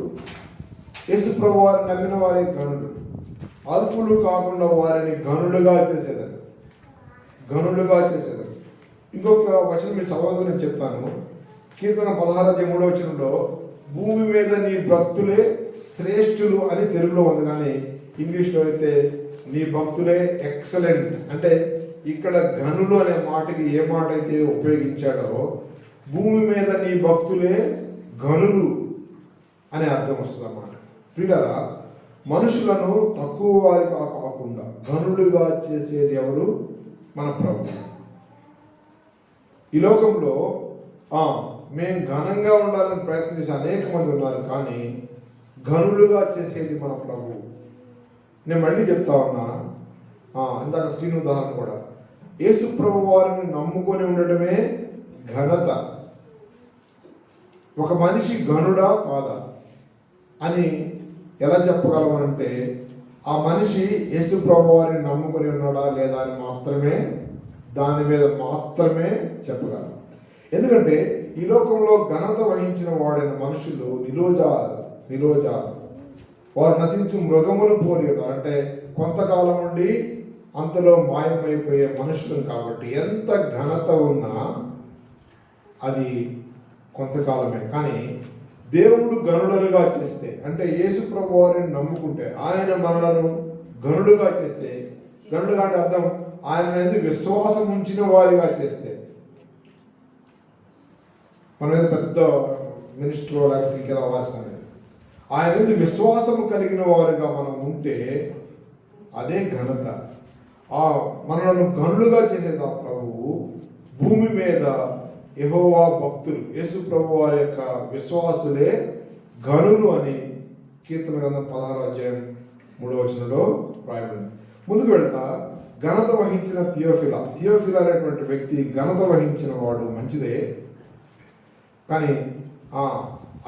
యేసు ప్రభు వారిని నమ్మిన వారే గనులు. అల్పులు కాకుండా వారిని గనులుగా చేసేదాన్ని. ఇంకొక వచనం మీరు చదవదు, నేను చెప్తాను. కీర్తన 16:3 వచనంలో భూమి మీద నీ భక్తులే శ్రేష్ఠులు అని తెలుగులో ఉంది, కానీ ఇంగ్లీష్లో అయితే నీ భక్తులే ఎక్సలెంట్. అంటే ఇక్కడ ఘనులు అనే మాటకి ఏ మాట అయితే ఉపయోగించాడో, భూమి మీద నీ భక్తులే ఘనులు అనే అర్థం వస్తుంది అన్నమాట. ప్రియులారా, మనుషులను తక్కువ వారిగా కాకుండా ఘనులుగా చేసేది ఎవరు? మన ప్రభు. ఈ లోకంలో మేము ఘనంగా ఉండాలని ప్రయత్నించే అనేక మంది ఉన్నారు, కానీ ఘనులుగా చేసేది మన ప్రభు. నేను మళ్ళీ చెప్తా ఉన్నా, ఇందాక శ్రీను ఉదాహరణ కూడా, యేసు ప్రభు వారిని నమ్ముకొని ఉండడమే ఘనత. ఒక మనిషి ఘనుడా కాదా అని ఎలా చెప్పగలమనంటే, ఆ మనిషి యేసు ప్రభు వారిని నమ్ముకొని ఉన్నాడా లేదా అని మాత్రమే, దాని మీద మాత్రమే చెప్పగలం. ఎందుకంటే ఈ లోకంలో ఘనత వహించిన వాడైన మనుషులు నిలోజాలు వారు నశించి మృగమును పోలి ఉన్నారు. అంటే కొంతకాలం నుండి అంతలో మాయమైపోయే మనుషులు. కాబట్టి ఎంత ఘనత ఉన్నా అది కొంతకాలమే. కానీ దేవుడు గనుడులుగా చేస్తే, అంటే యేసు ప్రభు వారిని నమ్ముకుంటే, ఆయన మనలను గనుడుగా చేస్తే, గనుడుగా అంటే అర్థం ఆయన ఎందుకు విశ్వాసం ఉంచిన వారిగా చేస్తే, మన మీద పెద్ద మినిస్టర్ లేకపోతే ఇంకేదో అవసరం లేదు, ఆయన ఎందుకు విశ్వాసము కలిగిన వారుగా మనం ఉంటే అదే ఘనత. మనలను గనులుగా చేసేది ఆ ప్రభువు. భూమి మీద యెహోవా భక్తులు, యేసు ప్రభు వారి యొక్క విశ్వాసులే గనులు అని కీర్తన గ్రంథం 16వ అధ్యాయం 3వ వచనంలో రాయబడింది. ముందుకు వెళ్తా, ఘనత వహించిన థియోఫిలా అనేటువంటి వ్యక్తి ఘనత వహించిన వాడు మంచిదే, కానీ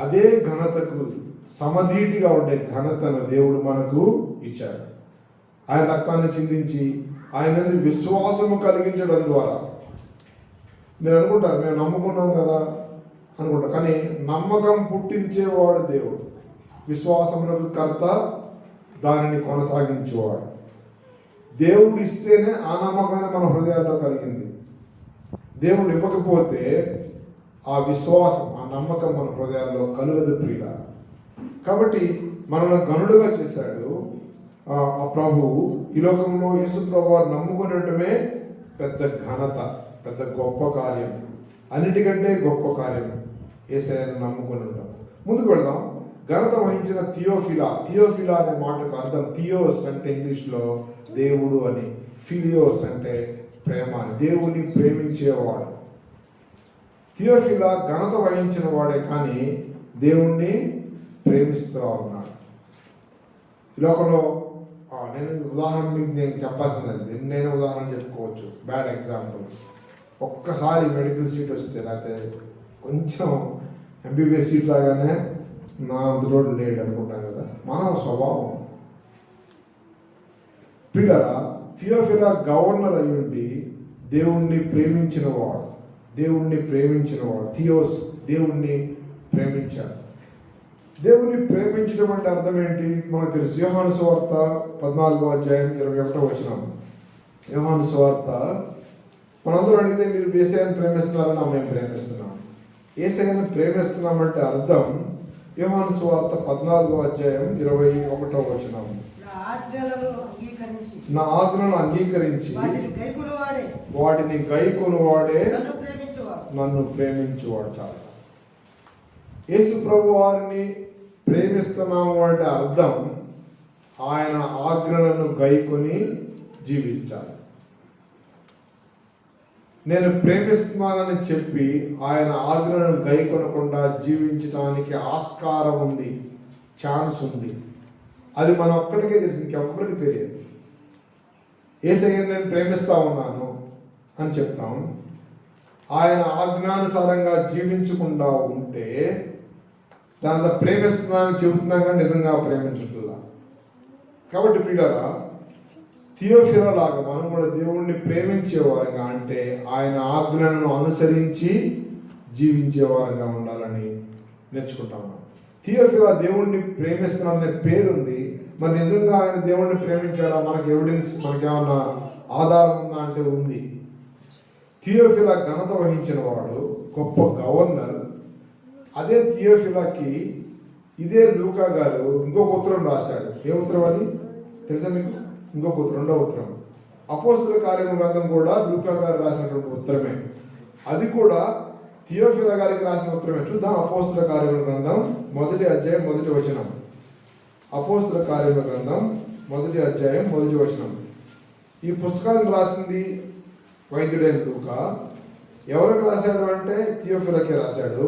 అదే ఘనతకు సమధీటిగా ఉండే ఘనతను దేవుడు మనకు ఇచ్చాడు. ఆయన రక్తాన్ని చిందించి ఆయన విశ్వాసము కలిగించడం ద్వారా. మీరు అనుకుంటారు మేము నమ్ముకున్నాం కదా అనుకుంటారు, కానీ నమ్మకం పుట్టించేవాడు దేవుడు. విశ్వాసమునకు కర్త, దానిని కొనసాగించేవాడు. దేవుడు ఇస్తేనే ఆ నమ్మకమైన మన హృదయాల్లో కలిగింది. దేవుడు ఇవ్వకపోతే ఆ విశ్వాసం, ఆ నమ్మకం మన హృదయాల్లో కలుగదు ప్రియుల. కాబట్టి మనల్ని గనుడుగా చేశాడు ఆ ప్రభువు. ఈ లోకంలో యేసు ప్రభు వారు నమ్ముకుని ఉండటమే పెద్ద ఘనత, పెద్ద గొప్ప కార్యం. అన్నిటికంటే గొప్ప కార్యం యేసయ్యను నమ్ముకుని ఉంటాం. ముందుకు వెళ్దాం. ఘనత వహించిన థియోఫిలా అనే మాటకు అర్థం థియోస్ అంటే ఇంగ్లీష్లో దేవుడు అని, ఫిలియోస్ అంటే ప్రేమ అని, దేవుని ప్రేమించేవాడు. థియోఫిలా ఘనత వహించిన వాడే, కానీ దేవుణ్ణి ప్రేమిస్తూ ఉన్నాడు. ఈ లోకంలో నేను ఉదాహరణ మీకు నేను చెప్పాల్సిందండి, నేను ఉదాహరణ చెప్పుకోవచ్చు. బ్యాడ్ ఎగ్జాంపుల్, ఒక్కసారి మెడికల్ సీట్ వస్తే, లేకపోతే కొంచెం ఎంబీబీఎస్ సీట్ లాగానే నా అందులో లేడు అనుకుంటాం కదా, మానవ స్వభావం. పిల్లరా, థియోఫిలా గవర్నర్ అయి ఉండి దేవుణ్ణి ప్రేమించినవాడు. థియోస్ దేవుణ్ణి ప్రేమించాడు. దేవుని ప్రేమించడం అంటే అర్థం ఏంటి మనకు తెలుసు. యోహాను సువార్త 14వ అధ్యాయం 21వ వచనం. యోహాను సువార్త, మనందరూ అడిగితే మీరు యేసయ్యను ప్రేమిస్తున్నారని మేము ప్రేమిస్తున్నాం. యేసయ్యను ప్రేమిస్తున్నామంటే అర్థం యోహాను సువార్త 14వ అధ్యాయం 21వ వచనం. నా ఆజ్ఞలను అంగీకరించి వాటిని గైకొనువాడే నన్ను ప్రేమించువాడు. చాలా యేసు ప్రభు వారిని ప్రేమిస్తున్నాము అంటే అర్థం ఆయన ఆజ్ఞలను గైకొని జీవించాలి. నేను ప్రేమిస్తున్నానని చెప్పి ఆయన ఆజ్ఞలను గైకొనకుండా జీవించడానికి ఆస్కారం ఉంది, ఛాన్స్ ఉంది. అది మనం ఒక్కడికే తెలిసి ఇంకెవ్వరికి తెలియదు. యేసయ్యను నేను ప్రేమిస్తా ఉన్నాను అని చెప్తాం, ఆయన ఆజ్ఞానుసారంగా జీవించకుండా ఉంటే దాంట్లో ప్రేమిస్తున్నానని చెబుతున్నాం కానీ నిజంగా ప్రేమించుతుందా. కాబట్టి ప్రియులారా, థియోఫిలా లాగా మనం కూడా దేవుణ్ణి ప్రేమించేవారంగా, అంటే ఆయన ఆజ్ఞలను అనుసరించి జీవించేవారంగా ఉండాలని నేర్చుకుంటాం. థియోఫిలా దేవుణ్ణి ప్రేమిస్తున్నాడనే పేరుంది, మరి నిజంగా ఆయన దేవుణ్ణి ప్రేమించాడా మనకి ఎవిడెన్స్, మనకేమన్నా ఆధారం ఉందా అంటే ఉంది. థియోఫిలా ఘనత వహించిన వాడు, గొప్ప గవర్నర్. అదే థియోఫిలాకి ఇదే లూకా గారు ఇంకొక ఉత్తరం రాశాడు. ఏ ఉత్తరం అది తెలుసా మీకు? ఇంకొక ఉత్తరం, రెండో ఉత్తరం. అపోస్తుల కార్యముల గ్రంథం కూడా లూకా గారు రాసినటువంటి ఉత్తరమే. అది కూడా థియోఫిలా గారికి రాసిన ఉత్తరమే. చూద్దాం. అపోస్తుల కార్యముల గ్రంథం 1వ అధ్యాయం 1వ వచనం. అపోస్తుల కార్యముల గ్రంథం 1వ అధ్యాయం 1వ వచనం. ఈ పుస్తకాన్ని రాసింది వైద్యుడైన లూకా. ఎవరికి రాశాడు అంటే థియోఫిలాకే రాశాడు.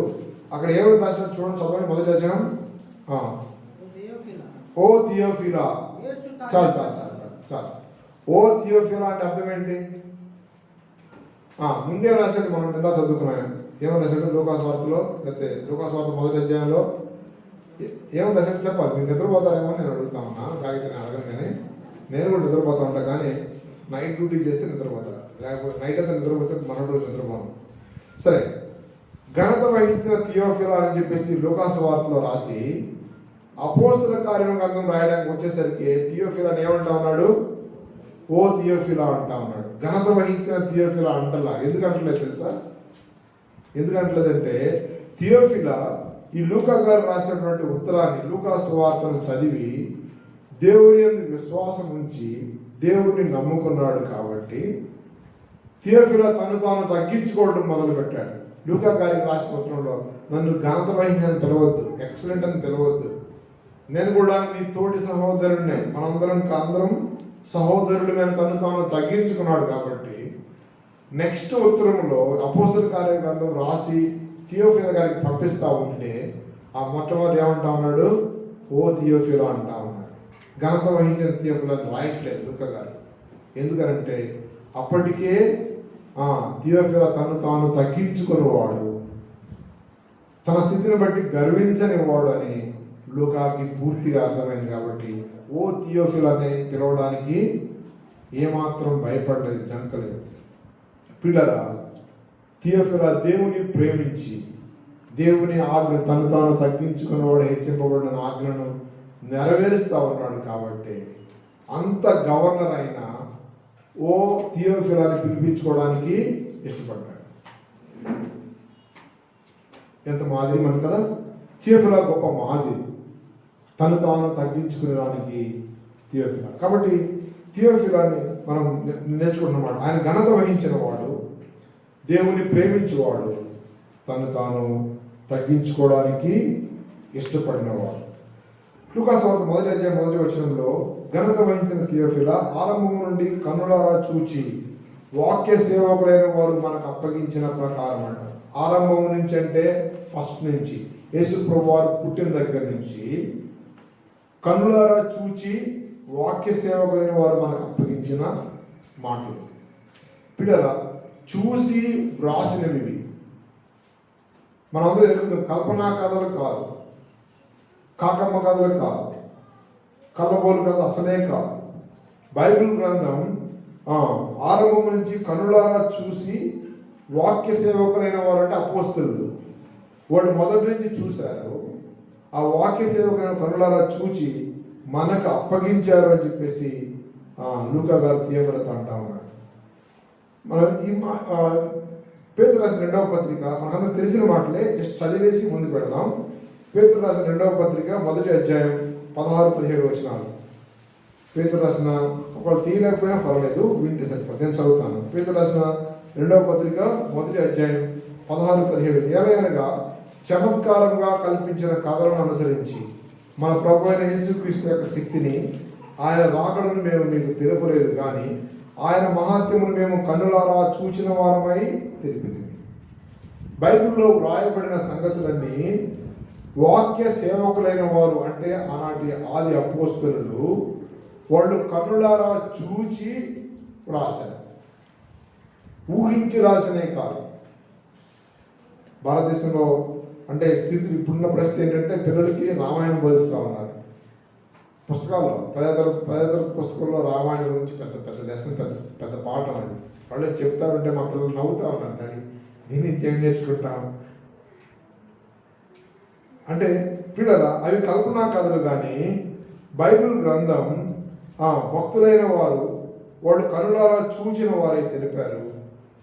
అక్కడ ఏమని రాశాడు చూడండి, చదవండి. 1వ వచనం. ఓ థియోఫిలా. చాలు. ఓ థియోఫిలా అంటే అర్థం ఏంటి? ముందే రాశాడు, మనం ఇందా చదువుకున్నాం. ఏమని రాశాడు? లూకాసు వార్తలో, లేకపోతే లూకాసు వార్త 1వ అధ్యాయంలో ఏమని రాశాడు చెప్పాలి. మీరు నిద్రపోతారేమో నేను అడుగుతామన్నా, కాగితం అడగను. కానీ నేను కూడా నిద్రపోతా ఉంటా, కానీ నైట్ డ్యూటీ చేస్తే నిద్రపోతా, లేకపోతే నైట్ అంతా నిద్రపోతే మరొక రోజు నిద్రపోను. సరే, ఘనత వహించిన థియోఫిలా అని చెప్పేసి లూకాసు వార్తలో రాసి అపోస్తుల కార్యముల గ్రంథం రాయడానికి వచ్చేసరికి థియోఫిలాని ఏమంటా ఉన్నాడు? ఓ థియోఫిలా అంటా ఉన్నాడు. ఘనత వహించిన థియోఫిలా అంటలా. ఎందుకంటలేదు తెలుసా? ఎందుకంటలేదంటే థియోఫిలా ఈ లూకా గారు రాసినటువంటి ఉత్తరాన్ని, లూకాసు వార్తను చదివి దేవుని యందు విశ్వాసం ఉంచి దేవుడిని నమ్ముకున్నాడు కాబట్టి థియోఫిలా తను తాను తగ్గించుకోవడం మొదలుపెట్టాడు. లూకా గారికి రాసిన పత్రంలో నన్ను ఘనత వహించని పిలవద్దు, ఎక్సలెంట్ అని పిలవద్దు, నేను కూడా నీ తోటి సహోదరుడినే, అందరం సహోదరుడు అని తను తాను తగ్గించుకున్నాడు. కాబట్టి నెక్స్ట్ ఉత్తరంలో అపోస్తల కార్య గ్రంథం రాసి థియోఫిలా గారికి పంపిస్తా ఉంటే ఆ మొట్టమొదటి ఏమంటా ఉన్నాడు? ఓ థియోఫిలా అంటా ఉన్నాడు. ఘనత వహించిన థియోఫిలా రాయట్లేదు లూకా గారు. ఎందుకనంటే అప్పటికే థియోఫిలా తను తాను తగ్గించుకునేవాడు, తన స్థితిని బట్టి గర్వించనివాడు అని లూకాకి పూర్తిగా అర్థమైంది. కాబట్టి ఓ థియోఫిలాని పిలవడానికి ఏమాత్రం భయపడలేదు, జంకలేదు. పిల్లరా, థియోఫిలా దేవుని ప్రేమించి దేవుని ఆజ్ఞ తను తాను తగ్గించుకునేవాడు హెచ్చింపబడిన ఆజ్ఞను నెరవేరుస్తా ఉన్నాడు. కాబట్టి అంత గవర్నర్ అయినా ఓ థియోఫిలాని పిలిపించుకోవడానికి ఇష్టపడ్డాడు. ఎంత మాదిరి మనం కదా. థియోఫిలా గొప్ప మాదిరి, తను తాను తగ్గించుకునేదానికి థియోఫిలా. కాబట్టి థియోఫిలాని మనం నేర్చుకుంటున్నమాట. ఆయన ఘనత వహించిన వాడు, దేవుని ప్రేమించేవాడు, తను తాను తగ్గించుకోవడానికి ఇష్టపడినవాడు. లూకా సువార్త 1వ అధ్యాయం 1వ వచనంలో ఘనత వహించిన థియోఫిలా ఆరంభం నుండి కన్నులారా చూచి వాక్య సేవకులైన వారు మనకు అప్పగించిన ప్రకారం అంట. ఆరంభం నుంచి అంటే ఫస్ట్ నుంచి, యేసు ప్రభువు వారు పుట్టిన దగ్గర నుంచి కన్నులారా చూచి వాక్య సేవకులైన వారు మనకు అప్పగించిన మాటలు. పిల్లరా, చూసి వ్రాసినవి మనందరూ ఎరుగుతాం. కల్పనా కథలు కాదు, కాకమ్మ కథలు కాదు, కళ్ళబోలు కథ అసలే కాదు. బైబిల్ గ్రంథం ఆరంభం నుంచి కన్నులారా చూసి వాక్య సేవకులైన వారు అంటే అపోస్తలులు. వాళ్ళు మొదటి నుంచి చూశారు. ఆ వాక్య సేవకులైన కన్నులారా చూచి మనకు అప్పగించారు అని చెప్పేసి లూకా గారు థియోఫిలాతో అంటా ఉన్నాడు. మనం ఈ పేతురు రాసిన 2వ పత్రిక మనకందరూ తెలిసిన మాటలే, జస్ట్ చదివేసి ముందు పెడదాం. పేతురు రాసిన 2వ పత్రిక 1వ అధ్యాయం 16-17 వచనాలు. పేతురు రాసిన, ఒకళ్ళు తీయలేకపోయినా పర్వాలేదు, వింటే సరిపోతుంది, నేను చదువుతాను. పేతురు రాసిన 2వ పత్రిక 1వ అధ్యాయం 16-17. ఏలయనగా చమత్కారంగా కల్పించిన కథలను అనుసరించి మన ప్రభు అయిన యేసుక్రీస్తు యొక్క శక్తిని, ఆయన రాకడను మేము మీకు తెలుపలేదు, కానీ ఆయన మహాత్మ్యమును మేము కన్నులారా చూచిన వారమై తెలిపింది. బైబిల్లో వ్రాయబడిన సంగతులన్నీ వాక్య సేవకులైన వారు అంటే ఆనాటి ఆది అపోస్తలులు వాళ్ళు కన్నులారా చూచి రాశారు, ఊహించి రాసినే కాదు. భారతదేశంలో అంటే స్థితి ఇప్పుడున్న పరిస్థితి ఏంటంటే పిల్లలకి రామాయణం బోధిస్తూ ఉన్నారు. పుస్తకాల్లో పదతరగతి పుస్తకంలో రామాయణం గురించి పెద్ద పెద్ద లెసన్, పెద్ద పాఠం అది. వాళ్ళు చెప్తారంటే మా పిల్లలు నవ్వుతా ఉన్నారు, కానీ దీన్ని ఏం నేర్చుకుంటాం అంటే పిల్లల అవి కల్పనా కథలు. కానీ బైబిల్ గ్రంథం భక్తులైన వారు వాళ్ళు కనులారా చూచిన వారై తెలిపారు,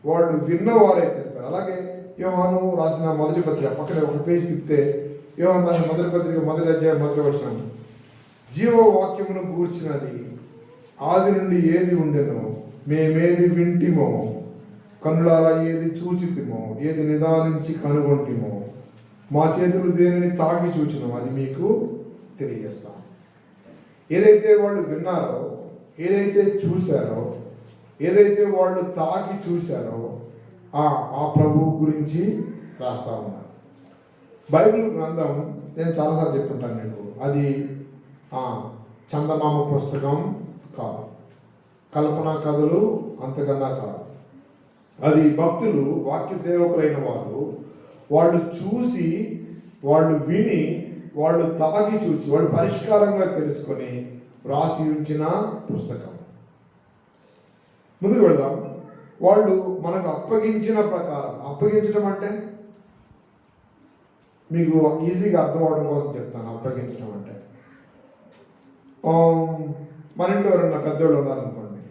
వాళ్ళు విన్నవారై తెలిపారు. అలాగే యోహాను రాసిన మొదటి పత్రిక పక్కన ఒక పేజ్ తిప్పితే యోహాను రాసిన మొదటి పత్రిక 1వ అధ్యాయం 1వ వచనం, జీవవాక్యమును గూర్చినది ఆది నుండి ఏది ఉండెనో మేమేది వింటిమో, కన్నులారా ఏది చూచితిమో, ఏది నిదానించి కనుగొంటిమో, మా చేతులు దేనిని తాకి చూచినో అది మీకు తెలియజేస్తాం. ఏదైతే వాళ్ళు విన్నారో, ఏదైతే చూశారో, ఏదైతే వాళ్ళు తాకి చూశారో ఆ ప్రభువు గురించి రాస్తా ఉన్నారు. బైబిల్ గ్రంథం నేను చాలాసార్లు చెప్తుంటాను మీకు, అది చందమామ పుస్తకం కాదు, కల్పనా కథలు అంతకన్నా కాదు. అది భక్తులు, వాక్య సేవకులైన వారు వాళ్ళు చూసి, వాళ్ళు విని, వాళ్ళు తాగి చూసి, వాళ్ళు పరిష్కారంగా తెలుసుకొని రాసి ఉంచిన పుస్తకం. ముందుకు వెళ్దాం. వాళ్ళు మనకు అప్పగించిన ప్రకారం, అప్పగించడం అంటే మీకు ఈజీగా అర్థం అవడం కోసం చెప్తాను. అప్పగించడం అంటే మన ఇంట్లో ఎవరన్నా పెద్దోళ్ళు ఉన్నారనుకోండి,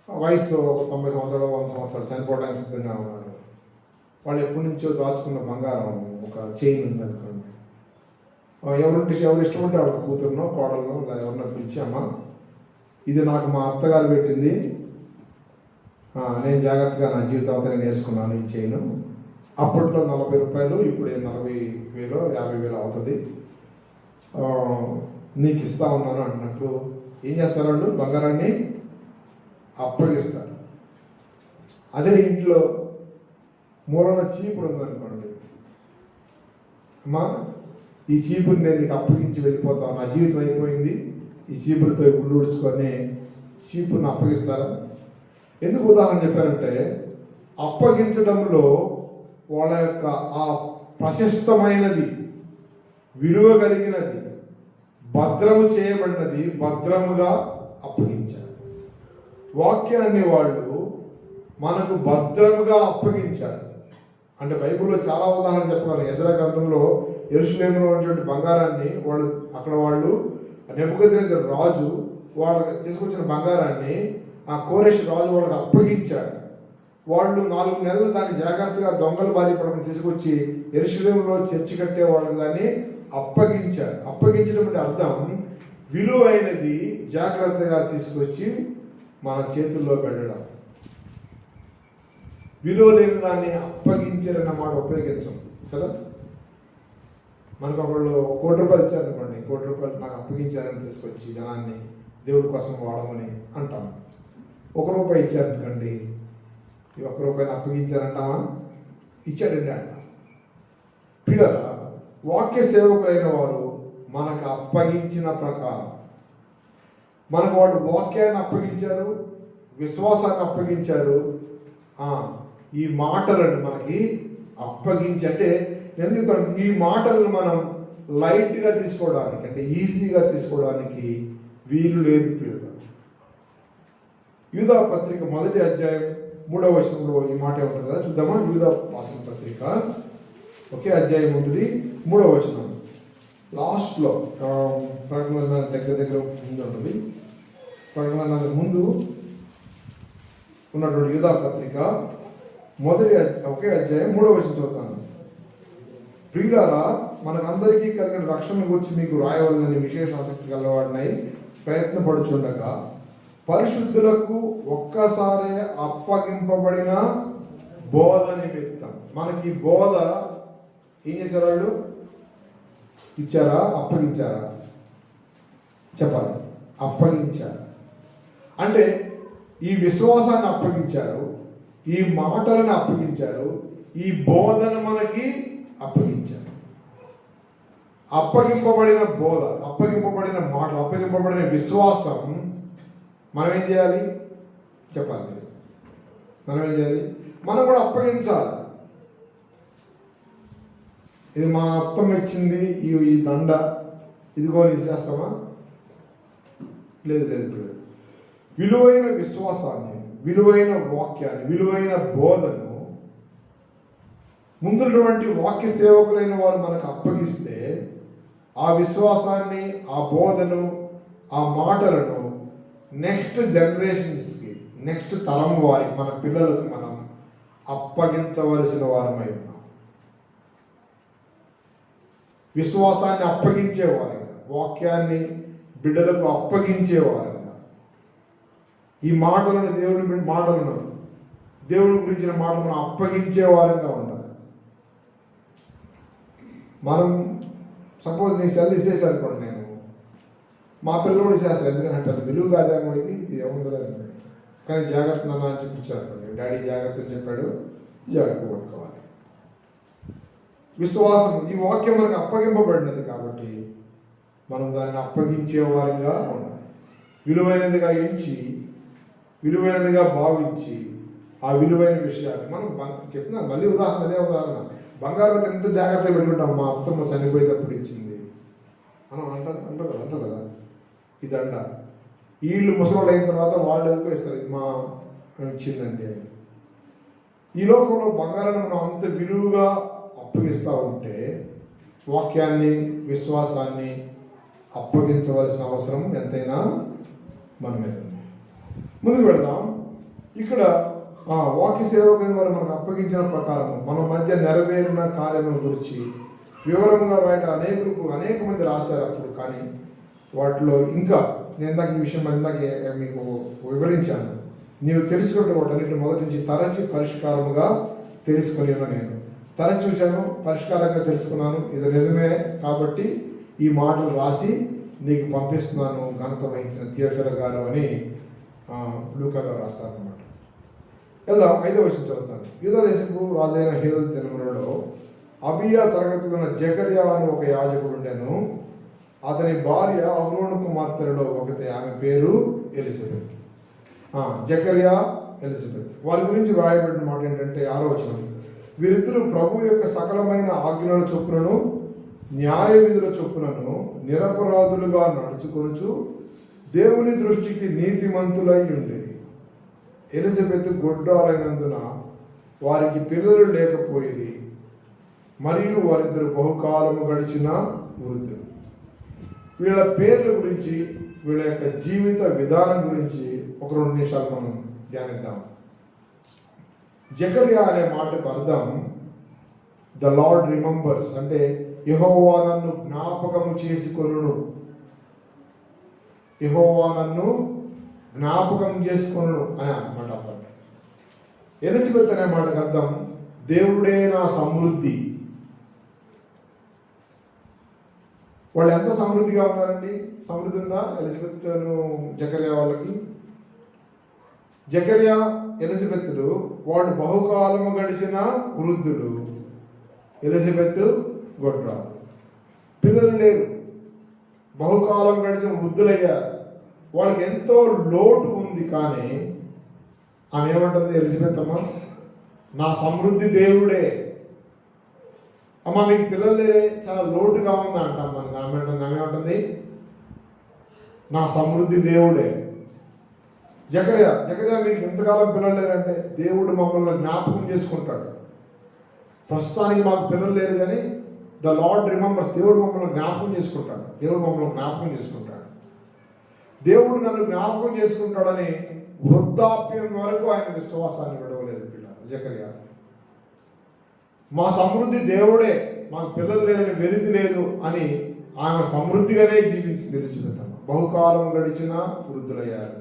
వయసులో ఒక 90 సంవత్సరాలు 100 సంవత్సరాలు చనిపోవడానికి సిద్ధంగా ఉన్నారు. వాళ్ళు ఎప్పటి నుంచో దాచుకున్న బంగారం ఒక చైన్ ఉందనుకోండి, ఎవరు ఇష్టం ఉంటే వాళ్ళ కూతురునో కోడలను ఎవరన్నా పిలిచామా, ఇది నాకు మా అత్తగారు పెట్టింది, నేను జాగ్రత్తగా నా జీవితం నేను వేసుకున్నాను, ఇది చేయను. అప్పట్లో 40 రూపాయలు, ఇప్పుడు 40,000 50,000 అవుతుంది, నీకు ఇస్తా ఉన్నాను అంటున్నప్పుడు ఏం చేస్తారు వాళ్ళు? బంగారాన్ని అప్పగిస్తారు. అదే ఇంట్లో మూలన చీపురు ఉందనుకోండి, అమ్మా ఈ చీపురు నేను నీకు అప్పగించి వెళ్ళిపోతాను, నా జీవితం అయిపోయింది, ఈ చీపురుతో గుళ్ళు ఉడుచుకొని చీపురుని అప్పగిస్తారా? ఎందుకు ఉదాహరణ చెప్పారంటే, అప్పగించడంలో వాళ్ళ యొక్క ఆ ప్రశస్తమైనది, విలువ కలిగినది, భద్రము చేయబడినది భద్రముగా అప్పగించారు. వాక్యాన్ని వాళ్ళు మనకు భద్రముగా అప్పగించారు. అంటే బైబిల్లో చాలా ఉదాహరణ చెప్పగలను. యెజ్రా గ్రంథంలో యెరూషలేములో ఉన్నటువంటి బంగారాన్ని వాళ్ళు నెబుకద్నెజర్ రాజు వాళ్ళకి తీసుకొచ్చిన బంగారాన్ని ఆ కోరెష్ రాజు వాళ్ళకి అప్పగించారు. వాళ్ళు 4 నెలలు దాన్ని జాగ్రత్తగా దొంగలు బారిపడకుండా తీసుకొచ్చి యెరూషలేములో చర్చి కట్టే వాళ్ళకి దాన్ని అప్పగించారు. అప్పగించడం అంటే అర్థం విలువైనది జాగ్రత్తగా తీసుకొచ్చి మన చేతుల్లో పెట్టడం. విలువ లేని దాన్ని అప్పగించారన్న మాట ఉపయోగించం కదా. మనకు ఒకళ్ళు 1 కోటి రూపాయలు ఇచ్చారనుకోండి, 1 కోటి రూపాయలు నాకు అప్పగించారని తీసుకొచ్చి జనాన్ని దేవుడి కోసం వాడమని అంటాం. 1 రూపాయి ఇచ్చారనుకోండి, ఈ 1 రూపాయలు అప్పగించారంటామా? ఇచ్చాడండి అంటాం. పిల్లల వాక్య సేవకులైన వారు మనకు అప్పగించిన ప్రకారం, మనకు వాళ్ళు వాక్యాన్ని అప్పగించారు, విశ్వాసాన్ని అప్పగించారు, ఈ మాటలను మనకి అప్పగించి, అంటే ఎందుకు ఈ మాటలను మనం లైట్గా తీసుకోవడానికి, అంటే ఈజీగా తీసుకోవడానికి వీలు లేదు. పిల్లలు యూదా పత్రిక 1వ అధ్యాయం 3వ వచనంలో ఈ మాట ఉంటుంది కదా, చూద్దామా? యూదా రాసిన పత్రిక 1వ అధ్యాయం ఉంటుంది, 3వ వచనం లాస్ట్లో, ప్రకటన దగ్గర ముందు ఉంటుంది. ప్రకటన ముందు ఉన్నటువంటి యూదా పత్రిక 1వ అధ్యాయం 3వ వచనం చదువుతాను. ప్రియులారా, మనకందరికీ కలిగిన రక్షణ గురించి మీకు రాయవలనని విశేష ఆసక్తి గలవాడినై ప్రయత్నపడుచుండగా, పరిశుద్ధులకు ఒక్కసారి అప్పగింపబడిన బోధ నిమిత్తం. మనకి బోధ ఏం చేశారు? వాళ్ళు ఇచ్చారా? అప్పగించారా? చెప్పాలి. అప్పగించారు. అంటే ఈ విశ్వాసాన్ని అప్పగించారు, ఈ మాటలను అప్పగించారు, ఈ బోధన మనకి అప్పగించారు. అప్పగింపబడిన బోధ, అప్పగింపబడిన మాటలు, అప్పగింపబడిన విశ్వాసం మనం ఏం చేయాలి? చెప్పాలి. మనం ఏం చేయాలి? మనం కూడా అప్పగించాలి. ఇది మా అత్తమ్మ ఇచ్చింది, ఈ దండ, ఇదిగో చేస్తామా? లేదు లేదు. విలువైన విశ్వాసాన్ని, విలువైన వాక్యాన్ని, విలువైన బోధను ముందున్నటువంటి వాక్య సేవకులైన వారు మనకు అప్పగిస్తే, ఆ విశ్వాసాన్ని, ఆ బోధను, ఆ మాటలను నెక్స్ట్ జనరేషన్స్కి, నెక్స్ట్ తరం వారికి, మన పిల్లలకు మనం అప్పగించవలసిన వారమై ఉన్నాం. విశ్వాసాన్ని అప్పగించేవారుగా, వాక్యాన్ని బిడ్డలకు అప్పగించేవారుగా, ఈ మాటలను దేవుని గురించిన మాటలను అప్పగించేవారుగా ఉండాలి. మనం సపోజ్ నీ సెల్ ఇచ్చేసనుకోండి, నేను మా పిల్లలు కూడా ఇచ్చేస్తారు, ఎందుకంటే అది విలువ కాదేమో, ఇది ఏముండలేదు, కానీ జాగ్రత్త నాన్న అని చెప్పించారు. డాడీ జాగ్రత్త చెప్పాడు, జాగ్రత్త పట్టుకోవాలి. విశ్వాసం, ఈ వాక్యం మనకు అప్పగింపబడినది కాబట్టి మనం దాన్ని అప్పగించే వారిగా ఉండాలి. విలువైనదిగా ఎంచి, విలువైనదిగా భావించి, ఆ విలువైన విషయాన్ని మనం చెప్తున్నాం. మళ్ళీ ఉదాహరణ, అదే ఉదాహరణ. బంగారం ఎంత జాగ్రత్తగా పెట్టుకుంటాం. మా అత్తమ్మ చనిపోయేటప్పుడు ఇచ్చింది మనం అంటారు కదా, ఇదండ. వీళ్ళు ముసలోళ్ళు అయిన తర్వాత వాళ్ళు ఎందుకు ఇస్తారు, ఇది మా ఇచ్చిందండి అని. ఈ లోకంలో బంగారాన్ని మనం అంత విలువగా అప్పగిస్తూ ఉంటే, వాక్యాన్ని, విశ్వాసాన్ని అప్పగించవలసిన అవసరం ఎంతైనా మన మీద ఉంది. ముందుకు వెళ్దాం. ఇక్కడ వాక్య సేవకుని వారు మనకు అప్పగించిన ప్రకారం మన మధ్య నెరవేరిన కార్యముల గురించి వివరంగా రాయట అనేక మంది రాశారు అప్పుడు. కానీ వాటిలో ఇంకా నేను ఇందాక ఈ విషయం మీకు వివరించాను. నీవు తెలుసుకుంటే వాటన్నిటి మొదటి నుంచి తరచి పరిష్కారముగా తెలుసుకొని నేను తరచి చూశాను, పరిష్కారంగా తెలుసుకున్నాను. ఇది నిజమే కాబట్టి ఈ మాటలు రాసి నీకు పంపిస్తున్నాను, ఘనత వహించిన థియోఫిల గారు అని లూకా గారు రాస్తారనమాట. వెళ్దాం, 5వ వచనం చదువుతాను. యూదా దేశపు రాజైన హేరోదు దినములలో అబియా తరగతి ఉన్న జకర్యా అని ఒక యాజకుడు ఉండెను. అతని భార్య అహరోను కుమార్తెలలో ఒకటి, ఆమె పేరు ఎలిజబెత్. జకర్యా, ఎలిజబెత్ వారి గురించి వ్రాయబడిన మాట ఏంటంటే 6వ వచనం, వీరిద్దరూ ప్రభు యొక్క సకలమైన ఆజ్ఞల చొప్పునను న్యాయ విధుల చొప్పునను నిరపరాధులుగా నడుచుకొనుచు దేవుని దృష్టికి నీతిమంతులై ఉండేది. ఎలిజబెత్ గొడ్రాలైనందున వారికి పిల్లలు లేకపోయేది, మరియు వారిద్దరు బహుకాలము గడిచిన వృద్ధులు. వీళ్ళ పేర్ల గురించి, వీళ్ళ యొక్క జీవిత విధానం గురించి ఒక 2 నిమిషాలు మనం ధ్యానిద్దాం. జకర్యా అనే మాటకు అర్థం ద లార్డ్ రిమెంబర్స్, అంటే యెహోవా నన్ను జ్ఞాపకము చేసుకొనును. యెహోవా నన్ను జ్ఞాపకం చేసుకొనును అని అన్నమాట. ఎలిజబెత్ అనే మాటకు అర్థం దేవుడే నా సమృద్ధి. వాళ్ళు ఎంత సమృద్ధిగా ఉన్నారండి? సమృద్ధి ఉందా ఎలిజబెత్ జకర్యా వాళ్ళకి? జకర్యా, ఎలిజబెత్లు వాళ్ళు బహుకాలము గడిచిన వృద్ధులు. ఎలిజబెత్ గొడ్రాలు, పిల్లలు లేరు, బహుకాలం గడిచిన వృద్ధులయ్యారు. వాళ్ళకి ఎంతో లోటు ఉంది. కానీ ఆమె ఏమంటుంది? ఎలిజబెత్ అమ్మ, నా సమృద్ధి దేవుడే. అమ్మ మీకు పిల్లలు లేరే, చాలా లోటుగా ఉంది అంటాం మనకి. ఆమె ఏమంటుంది? నా సమృద్ధి దేవుడే. జకర్యా మీకు ఎంతకాలం పిల్లలు లేరంటే దేవుడు మమ్మల్ని జ్ఞాపకం చేసుకుంటాడు. ప్రస్తుతానికి మాకు పిల్లలు లేరు, కానీ ద లార్డ్ రిమెంబర్స్, దేవుడు మమ్మల్ని జ్ఞాపకం చేసుకుంటాడు. దేవుడు నన్ను జ్ఞాపకం చేసుకుంటాడని వృద్ధాప్యం వరకు ఆయన విశ్వాసాన్ని విడవలేదు పిల్లలు. జకర్యా, మా సమృద్ధి దేవుడే, మాకు పిల్లలు లేరని వెలితి లేదు అని ఆమె సమృద్ధిగానే జీవించి తెలిసిపెట్టాము. బహుకాలం గడిచిన వృద్ధులయ్యారు.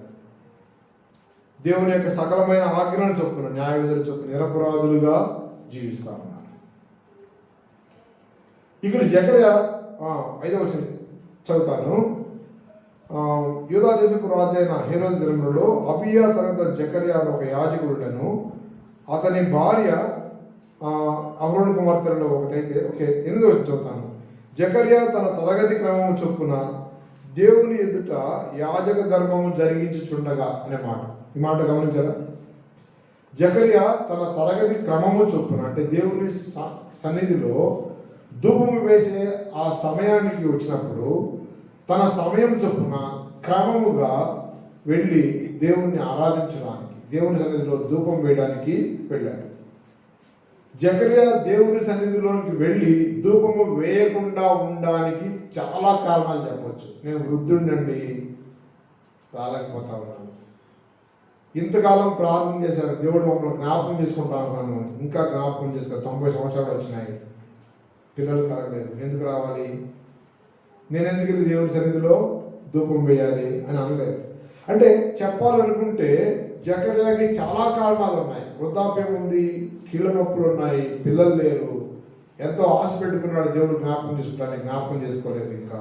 దేవుని యొక్క సకలమైన ఆజ్ఞలను చొప్పున, న్యాయ విధుల చొప్పున నిరపరాధులుగా జీవిస్తా ఉన్నారు. ఇక్కడ జకర్యా 5వ వచనం చదువుతాను. యూదా దేశపు రాజైన హేరోదు దినములలో అబియా తరగతి జకర్యా అని ఒక యాజకుడును, అతని భార్య అహరోను కుమార్తెలలో ఒకటైతే. 8వ వచనం చదువుతాను. జకర్యా తన తరగతి క్రమము చొప్పున దేవుని ఎదుట యాజక ధర్మము జరిగించుచుండగా అనే మాట. ఈ మాట గమనించారా? జకర్యా తన తరగతి క్రమము చొప్పున, అంటే దేవుని సన్నిధిలో ధూపము వేసే ఆ సమయానికి వచ్చినప్పుడు తన సమయం చొప్పున క్రమముగా వెళ్ళి దేవుణ్ణి ఆరాధించడానికి, దేవుని సన్నిధిలో ధూపం వేయడానికి వెళ్ళాడు. జకర్యా దేవుని సన్నిధిలోనికి వెళ్ళి ధూపము వేయకుండా ఉండడానికి చాలా కారణాలు చెప్పవచ్చు. నేను వృద్ధుడినండి, రాలేకపోతా ఉన్నాను, ఇంతకాలం ప్రార్థన చేశాను, దేవుడు మమ్మల్ని జ్ఞాపకం చేసుకుంటా ఉన్నాను, ఇంకా జ్ఞాపకం చేసుకో, 90 సంవత్సరాలు వచ్చినాయి, పిల్లలు కలగలేదు, ఎందుకు రావాలి, నేను ఎందుకు వెళ్ళి దేవుని సన్నిధిలో ధూపం వేయాలి అని అనలేదు. అంటే చెప్పాలనుకుంటే జకర్యాకి చాలా కారణాలు ఉన్నాయి. వృద్ధాప్యం ఉంది, కీళ్ళ నొప్పులు ఉన్నాయి, పిల్లలు లేరు, ఎంతో ఆశ పెట్టుకున్నాడు దేవుడు జ్ఞాపకం చేసుకుంటాను, జ్ఞాపకం చేసుకోలేదు ఇంకా.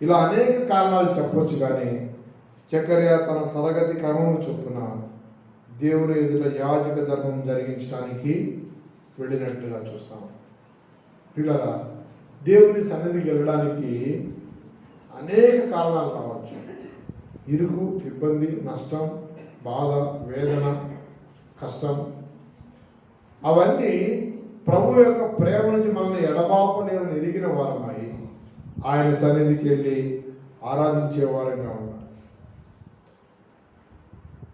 ఇలా అనేక కారణాలు చెప్పవచ్చు. కానీ జకర్యా తన తరగతి క్రమము చొప్పున దేవుని ఎదుట యాజక ధర్మం జరిగించడానికి వెళ్ళినట్టుగా చూస్తాం. పిల్లరా, దేవుని సన్నిధికి వెళ్ళడానికి అనేక కారణాలు కావచ్చు. ఇరుకు, ఇబ్బంది, నష్టం, బాధ, వేదన, కష్టం, అవన్నీ ప్రభు యొక్క ప్రేమ నుంచి మనల్ని ఎడబాపనేమో ఎదిగిన వారమై ఆయన సన్నిధికి వెళ్ళి ఆరాధించే వారంగా ఉన్నారు.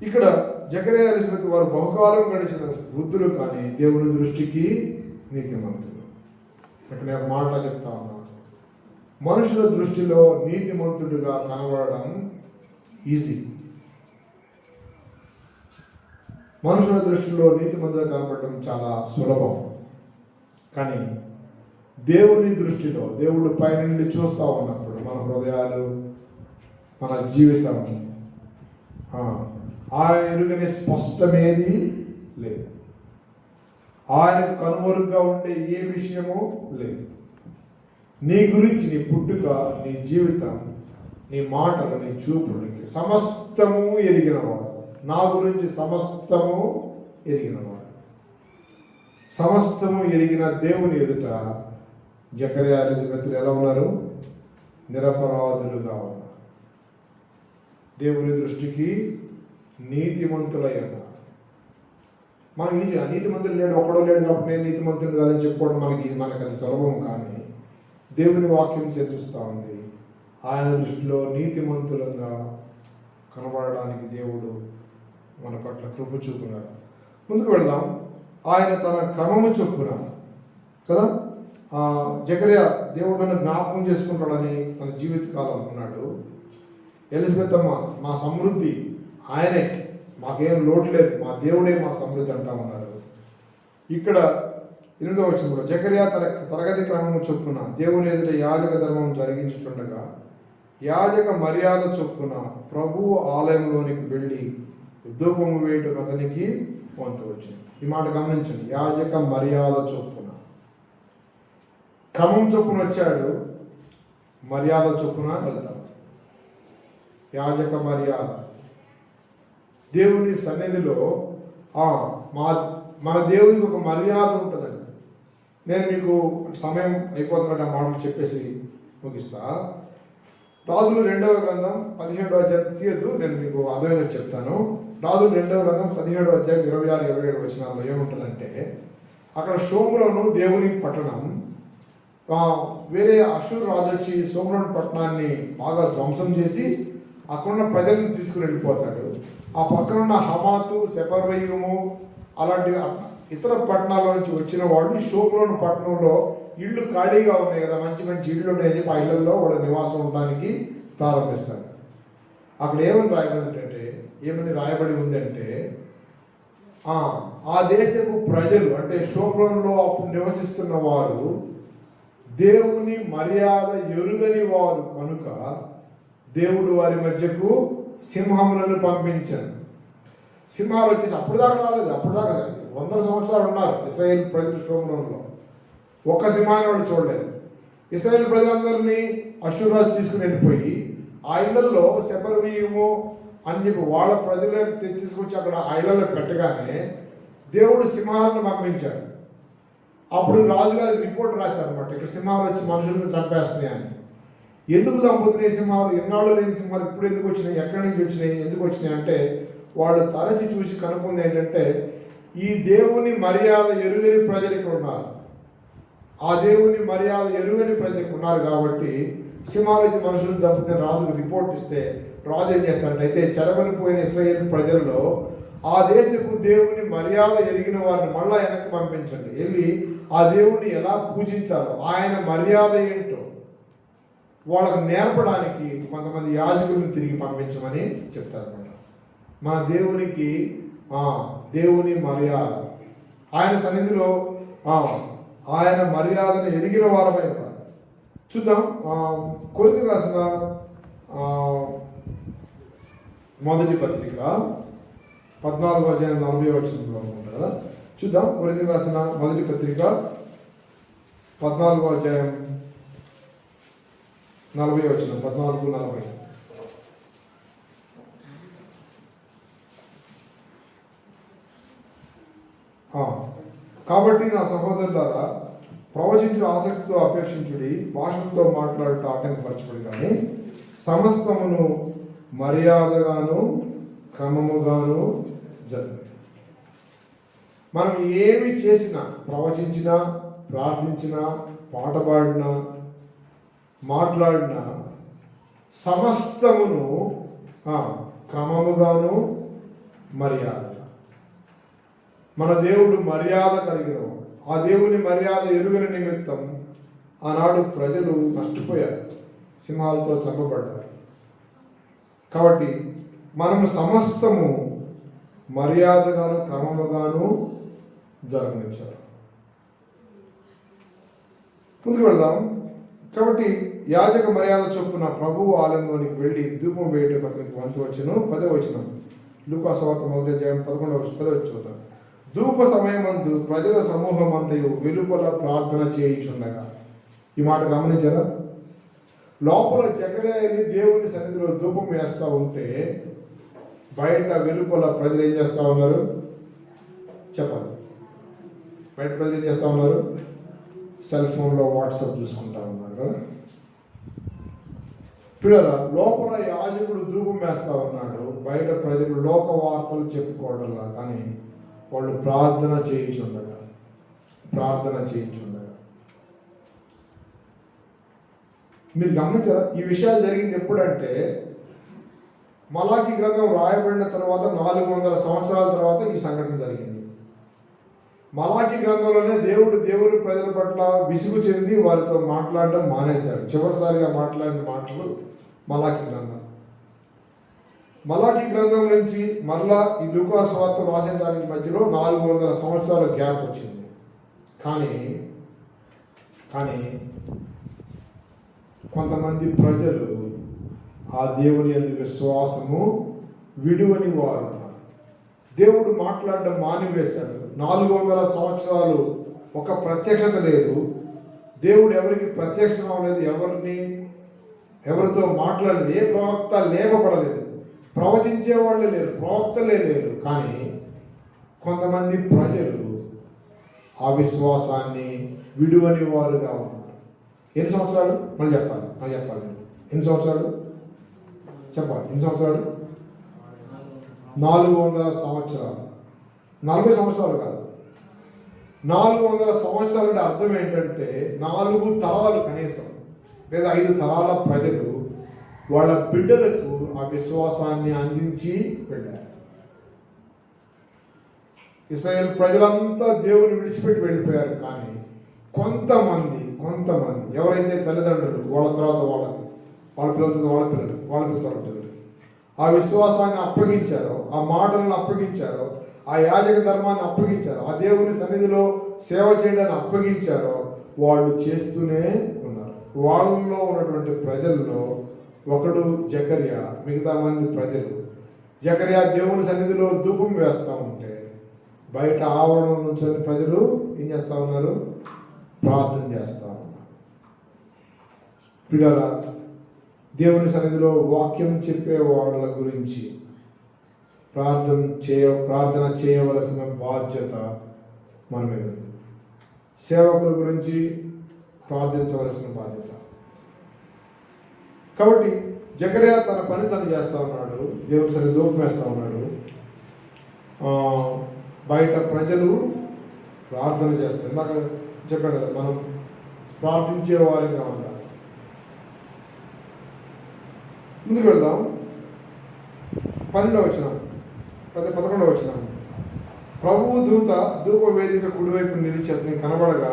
ఇక్కడ జకర్యా, ఎలిజబెత్ వారు బహుకాలం గడిచిన వృద్ధులు, కానీ దేవుని దృష్టికి నీతిమంతులు. ఇక్కడ నేను మాట చెప్తా ఉన్నాను, మనుషుల దృష్టిలో నీతిమంతుడిగా కనబడడం ఈజీ. మనుషుల దృష్టిలో నీతిమంతుడిగా కనబడడం చాలా సులభం. కానీ దేవుని దృష్టిలో దేవుడు పైనుండి చూస్తూ ఉన్నప్పుడు మన హృదయాలు, మన జీవితం ఆయన ఎరుగని స్పష్టమేది లేదు. ఆయనకు కనుమరుగ్గా ఉండే ఏ విషయము లేదు. నీ గురించి, నీ పుట్టుక, నీ జీవితం, నీ మాటలు, నీ చూపులు సమస్తము ఎరిగినవాడు. నా గురించి సమస్తము ఎరిగినవాడు. సమస్తము ఎరిగిన దేవుని ఎదుట జకర్యా, ఎలిజబెతులు ఎలా ఉన్నారు? నిరపరాధులుగా ఉన్నారు. దేవుని దృష్టికి నీతిమంతులై ఉన్నారు. మనం ఈజీగా నీతిమంతులు లేడు, ఒక్కడో లేడు కాబట్టి నేను నీతిమంతులు కాదని చెప్పుకోవడం మనకి అది సులభం. కానీ దేవుని వాక్యం చర్చిస్తూ ఉంది, ఆయన దృష్టిలో నీతిమంతులంగా కనబడడానికి దేవుడు మన పట్ల కృప చూపున్నాడు. ముందుకు వెళ్దాం. ఆయన తన క్రమము చొప్పున కదా జకర్యా దేవుడు నన్ను జ్ఞాపకం చేసుకుంటాడని తన జీవితకాలం అనుకున్నాడు. ఎలిజబెత్ అమ్మ మా సమృద్ధి ఆయనే, మాకేం లోటు లేదు, మా దేవుడే మా సమృద్ధి అంటా ఉన్నారు. ఇక్కడ 8వ వచనంలో జకర్యా తన తరగతి క్రమము చొప్పున దేవుని ఎదుట యాజక ధర్మం జరిగించుచుండగా యాజక మర్యాద చొప్పున ప్రభువు ఆలయంలోనికి వెళ్ళి ధూపము వేయుటకు అతనికి వంతు వచ్చింది. ఈ మాట గమనించండి. యాజక మర్యాద చొప్పున, క్రమం చొప్పున వచ్చాడు, మర్యాద చొప్పున వెళ్తాడు. యాజక మర్యాద దేవుని సన్నిధిలో మన దేవునికి ఒక మర్యాద ఉంటుందండి. నేను మీకు సమయం అయిపోతున్నట్టు ఆ మాటలు చెప్పేసి ముగిస్తా. రాజులు 2వ గ్రంథం 17వ అధ్యాయం తీయద్దు, నేను మీకు అర్థమైనట్టు చెప్తాను. రాజులు 2వ గ్రంథం 17వ అధ్యాయం 26-27 వచనాల్లో ఏముంటుందంటే, అక్కడ షోమ్రోను దేవుని పట్టణం, వేరే అషూరు రాజు వచ్చి షోమ్రోను పట్టణాన్ని బాగా ధ్వంసం చేసి అక్కడున్న ప్రజలను తీసుకుని వెళ్ళిపోతాడు. ఆ పక్కనున్న హమాతు, సెపర్వయము అలాంటి ఇతర పట్టణాల నుంచి వచ్చిన వాళ్ళు షోమ్రోను పట్టణంలో ఇళ్ళు ఖాళీగా ఉన్నాయి కదా, మంచి మంచి ఇళ్ళు ఉన్నాయని చెప్పి ఆ ఇళ్లలో వాళ్ళ నివాసం ఉండడానికి ప్రారంభిస్తారు. అక్కడ ఏమని రాయబడి ఉందంటే ఆ దేశపు ప్రజలు అంటే షోమ్రోనులో అప్పుడు నివసిస్తున్న వారు దేవుని మర్యాద ఎరుగని వారు కనుక దేవుడు వారి మధ్యకు సింహములను పంపించారు. సింహాలు వచ్చేసి అప్పుడు దాకా రాలేదు, అప్పుడు దాకా 100 సంవత్సరాలు ఉన్నారు ఇశ్రాయేల్ ప్రజలు షోమ్రోనులో. ఒక్క సింహాన్ని వాళ్ళు చూడలేదు. ఇశ్రాయేల్ ప్రజలందరినీ అషూరు రాజు తీసుకుని వెళ్ళిపోయి ఆ ఇళ్లలో సెపర్వీయము అని చెప్పి వాళ్ళ ప్రజలకు తీసుకొచ్చి అక్కడ ఆ ఇళ్లలో పెట్టగానే దేవుడు సింహాలను పంపించాడు. అప్పుడు రాజుగారికి రిపోర్ట్ రాశారనమాట, ఇక్కడ సింహాలు వచ్చి మనుషులను చంపేస్తున్నాయి అని. ఎందుకు చంపుతున్నాయి సింహాలు? ఎన్నాళ్ళు లేని సింహాలు ఇప్పుడు ఎందుకు వచ్చినాయి, ఎక్కడి నుంచి వచ్చినాయి, ఎందుకు వచ్చినాయి అంటే వాళ్ళు తరచి చూసి కనుక్కుంది ఏంటంటే, ఈ దేవుని మర్యాద ఎరుగని ప్రజలు ఇక్కడ ఉన్నారు. ఆ దేవుని మర్యాద ఎరుగని ప్రజలకు ఉన్నారు కాబట్టి సింహాలు వచ్చి మనుషులను చంపితే రాజుకు రిపోర్ట్ ఇస్తే రాజు ఏం చేస్తారంటే, అయితే చెరవనిపోయిన ఇశ్రాయేలు ప్రజల్లో ఆ దేశపు దేవుని మర్యాద ఎరిగిన వారిని మళ్ళా వెనక్కి పంపించండి, వెళ్ళి ఆ దేవుని ఎలా పూజించాలో, ఆయన మర్యాద ఏంటో వాళ్ళకు నేర్పడానికి కొంతమంది యాజకులను తిరిగి పంపించమని చెప్తారన్నమాట. మన దేవునికి దేవుని మర్యాద, ఆయన సన్నిధిలో ఆయన మర్యాదను ఎరిగిన వారమై ఉన్నారు. చూద్దాం. కొరింథీయులకు రాసిన మొదటి పత్రిక 14వ అధ్యాయం 40వ వచనంలో ఉంటుంది కదా, చూద్దాం. కొరింథీయులకు రాసిన మొదటి పత్రిక 14వ అధ్యాయం 40వ వచనం, 14-40. కాబట్టి నా సహోదరులారా, ప్రవచించిన ఆసక్తితో అపేక్షించుడి, భాషలతో మాట్లాడుట ఆటంకపరచబడి, కానీ సమస్తమును మర్యాదగాను క్రమముగాను జరుగుతుంది. మనం ఏమి చేసినా, ప్రవచించినా, ప్రార్థించినా, పాట పాడినా, మాట్లాడినా సమస్తమును క్రమముగాను మర్యాద. మన దేవుడు మర్యాద కలిగిన, ఆ దేవుని మర్యాద ఎరుగని నిమిత్తం ఆనాడు ప్రజలు నష్టపోయారు, సింహాలతో చంపబడ్డారు. కాబట్టి మనము సమస్తము మర్యాదగాను క్రమముగాను జరగనించారు. ముందుకు వెళ్దాం. కాబట్టి యాజక మర్యాద చొప్పున ప్రభువు ఆలయంలోనికి వెళ్ళి ధూపం వేయటం అతనికి వంతు వచ్చును. 10వ వచనం లూకా సువార్త 1వ అధ్యాయం 11వ చూద్దాం. ధూప సమయమందు ప్రజల సమూహం అంతయు వెలుపల ప్రార్థన చేయించుండగా. ఈ మాట గమనించారా? లోపల జకర్యాని దేవుని సన్నిధిలో ధూపం వేస్తూ ఉంటే బయట వెలుపల ప్రజలు ఏం చేస్తూ ఉన్నారు చెప్పాలి. బయట ప్రజలు ఏం చేస్తూ ఉన్నారు? సెల్ ఫోన్లో వాట్సాప్ చూసుకుంటా ఉన్నారు కదా. పిల్లల లోపల యాజకుడు ధూపం వేస్తా ఉన్నాడు, బయట ప్రజలు లోక వార్తలు చెప్పుకోవడంలా, కానీ వాళ్ళు ప్రార్థన చేయించుండగా. మీరు గమనించారా? ఈ విషయాలు జరిగింది ఎప్పుడంటే మలాకి గ్రంథం రాయబడిన తర్వాత 400 సంవత్సరాల తర్వాత ఈ సంఘటన జరిగింది. మలాకి గ్రంథంలోనే దేవుని ప్రజల పట్ల విసుగు చెంది వారితో మాట్లాడడం మానేశాడు. చివరిసారిగా మాట్లాడిన మాటలు మలాకి గ్రంథం నుంచి మరలా ఈ లూకా సువార్త రాసేదానికి మధ్యలో 400 సంవత్సరాల గ్యాప్ వచ్చింది. కానీ కొంతమంది ప్రజలు ఆ దేవుని యందు విశ్వాసము విడువని వారు ఉన్నారు. దేవుడు మాట్లాడడం మానివేశాడు. 400 సంవత్సరాలు ఒక ప్రత్యక్షత లేదు. దేవుడు ఎవరికి ప్రత్యక్షం అవ్వలేదు, ఎవరితో మాట్లాడలేదు, ఏ ప్రవక్త లేపబడలేదు, ప్రవచించే వాళ్ళే లేరు, ప్రవక్తలే లేరు. కానీ కొంతమంది ప్రజలు ఆ విశ్వాసాన్ని విడువని వారుగా ఉన్నారు. ఎన్ని సంవత్సరాలు? మళ్ళీ చెప్పాలి. ఎన్ని సంవత్సరాలు చెప్పాలి? 400 సంవత్సరాలు. 40 సంవత్సరాలు కాదు, 400 సంవత్సరాలు. అంటే అర్థం ఏంటంటే 4 తరాలు కనీసం, లేదా 5 తరాల ప్రజలు వాళ్ళ బిడ్డలకు ఆ విశ్వాసాన్ని అందించి వెళ్ళారు. ఇశ్రాయేలు ప్రజలంతా దేవుని విడిచిపెట్టి వెళ్ళిపోయారు. కానీ కొంతమంది ఎవరైతే తల్లిదండ్రులు వాళ్ళ తర్వాత వాళ్ళ పిల్లలు ఆ విశ్వాసాన్ని అప్పగించారో, ఆ మాటలను అప్పగించారో, ఆ యాజక ధర్మాన్ని అప్పగించారో, ఆ దేవుని సన్నిధిలో సేవ చేయడాన్ని అప్పగించారో వాళ్ళు చేస్తూనే ఉన్నారు. వాళ్ళలో ఉన్నటువంటి ప్రజల్లో ఒకడు జకర్యా, మిగతా మంది ప్రజలు. జకర్యా దేవుని సన్నిధిలో ధూపం వేస్తూ ఉంటే బయట ఆవరణం నుంచి ప్రజలు ఏం చేస్తూ ఉన్నారు? ప్రార్థన చేస్తూ ఉన్నారు. పిల్లల దేవుని సన్నిధిలో వాక్యం చెప్పే వాళ్ళ గురించి ప్రార్థన చేయవలసిన బాధ్యత మన మీద ఉంది. సేవకుల గురించి ప్రార్థించవలసిన బాధ్యత. కాబట్టి జకర్యా తన పని తను చేస్తూ ఉన్నాడు, దేవుని సన్నిధి ధూపం వేస్తూ ఉన్నాడు. బయట ప్రజలు ప్రార్థన చేస్తారు. ఇందాక చెప్పాను కదా, మనం ప్రార్థించే వారిగా ఉండాలి. ముందుకు వెళ్దాం. 12వ వచనం, 11వ వచనం. ప్రభువు దూత ధూప వేదిక కుడివైపు నిలిచి అతని కనబడగా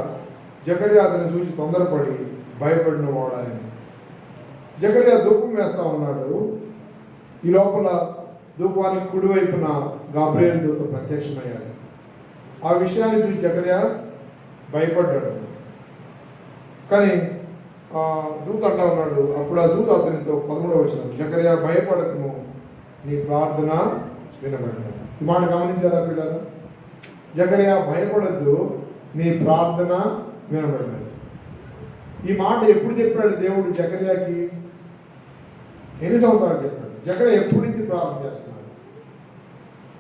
జకర్యా అతని చూసి తొందరపడి భయపడిన వాడాయని. జకర్యా ధూపం వేస్తా ఉన్నాడు. ఈ లోపల ధూపానికి కుడివైపున గాబ్రియేలు దూత ప్రత్యక్షమయ్యాడు. ఆ విషయాన్ని చూసి జకర్యా భయపడ్డాడు. కానీ దూత అంటా ఉన్నాడు. అప్పుడు ఆ దూత అతనితో 13వ వచనం, జకర్యా భయపడకము, నీ ప్రార్థన వినబడింది. ఈ మాట గమనించారా పిల్లలు? జకర్యా భయపడద్దు, నీ ప్రార్థన వినబడినది. ఈ మాట ఎప్పుడు చెప్పాడు దేవుడు జకర్యాకి? ఎన్ని సంవత్సరాలు చెప్పాడు? జకర్యా ఎప్పుడు నుంచి ప్రార్థన చేస్తున్నాడు?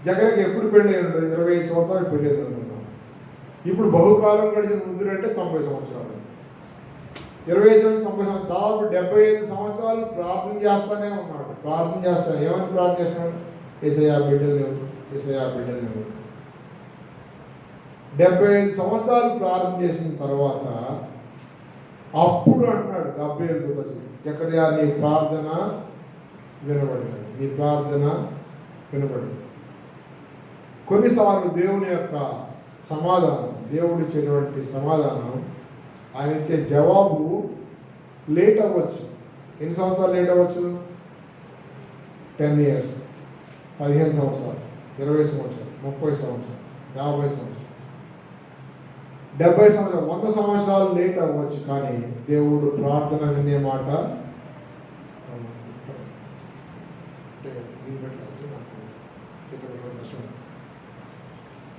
జకర్యాకి ఎప్పుడు పెళ్ళి అయి ఉంటుంది? 25 సంవత్సరాలు పెళ్ళి అనుకున్నాం. ఇప్పుడు బహుకాలం గడిచిన వృద్ధుడంటే 90 సంవత్సరాలు. 25 నుంచి 90 సంవత్సరాలు, దాదాపు 75 సంవత్సరాలు ప్రార్థన చేస్తానే ఉన్నాడు. ఏమని ప్రార్థన చేస్తున్నాడు? యేసయ్యా బిడ్డలు 75 సంవత్సరాలు ప్రార్థన చేసిన తర్వాత అప్పుడు అంటున్నాడు గాబ్రియేలు దూత, జకర్యా నీ ప్రార్థన వినబడింది. కొన్నిసార్లు దేవుని యొక్క సమాధానం, దేవుడిచ్చేటువంటి సమాధానం, ఆయన ఇచ్చే జవాబు లేట్ అవ్వచ్చు. ఎన్ని సంవత్సరాలు లేట్ అవ్వచ్చు? 10 years, 15 సంవత్సరాలు, 20 సంవత్సరాలు, 30 సంవత్సరాలు, 50 సంవత్సరాలు. 70 సంవత్సరాలు 100 సంవత్సరాలు లేట్ అవ్వచ్చు, కానీ దేవుడు ప్రార్థన వినే మాట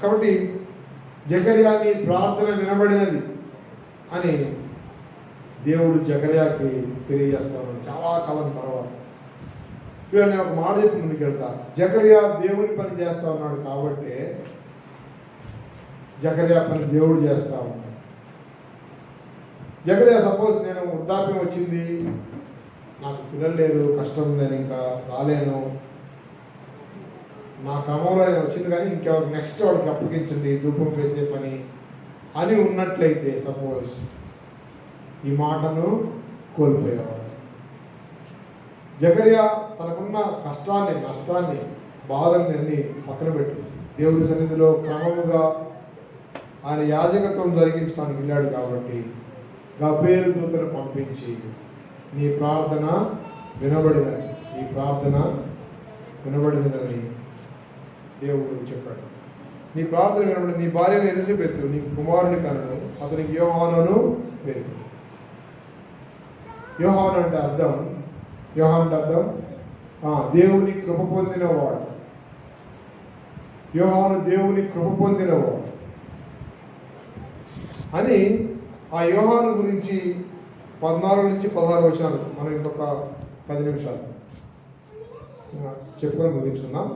కాబట్టి జకర్యా నీ ప్రార్థన వినబడినది అని దేవుడు జకర్యాకి తెలియజేస్తాను చాలా కాలం తర్వాత. ఇప్పుడు నేను ఒక మాట చెప్పి ముందుకు వెళ్తా. జకర్యా దేవుని పని చేస్తా ఉన్నాడు కాబట్టి జకర్యా పని దేవుడు చేస్తా ఉన్నాడు. జకర్యా సపోజ్ నేను వృద్ధాప్యం వచ్చింది, నాకు పిల్లలు లేరు, కష్టం, నేను ఇంకా రాలేను, నా క్రమంలో నేను వచ్చింది కానీ ఇంకెవరు నెక్స్ట్ వాళ్ళకి అప్పగించండి ధూపం వేసే పని అని ఉన్నట్లయితే సపోజ్ ఈ మాటను కోల్పోయేవాడు. జకర్యా తనకున్న కష్టాన్ని, నష్టాన్ని, బాధల్ని అన్ని పక్కన పెట్టేసి దేవుడి సన్నిధిలో క్రమముగా ఆయన యాజకత్వం జరిగించడానికి వెళ్ళాడు కాబట్టి గబ్రియేలు దూతను పంపించి నీ ప్రార్థన వినబడినది, నీ ప్రార్థన వినబడినదని దేవుడు చెప్పాడు. నీ ప్రార్థన వినబడి నీ భార్యను ఎలిజబెత్ నీ కుమారుని కనను, అతనికి యోహానును పేరు. యోహాను అంటే అర్థం, యోహాను అంటే అర్థం దేవుని కృప పొందినవాడు. యోహాను దేవుని కృప పొందినవాడు అని ఆ యోహాను గురించి 14 నుంచి 16 వచనాలు మనం ఇంకొక 10 నిమిషాలు చెప్పుకొని ముగించుకున్నాం.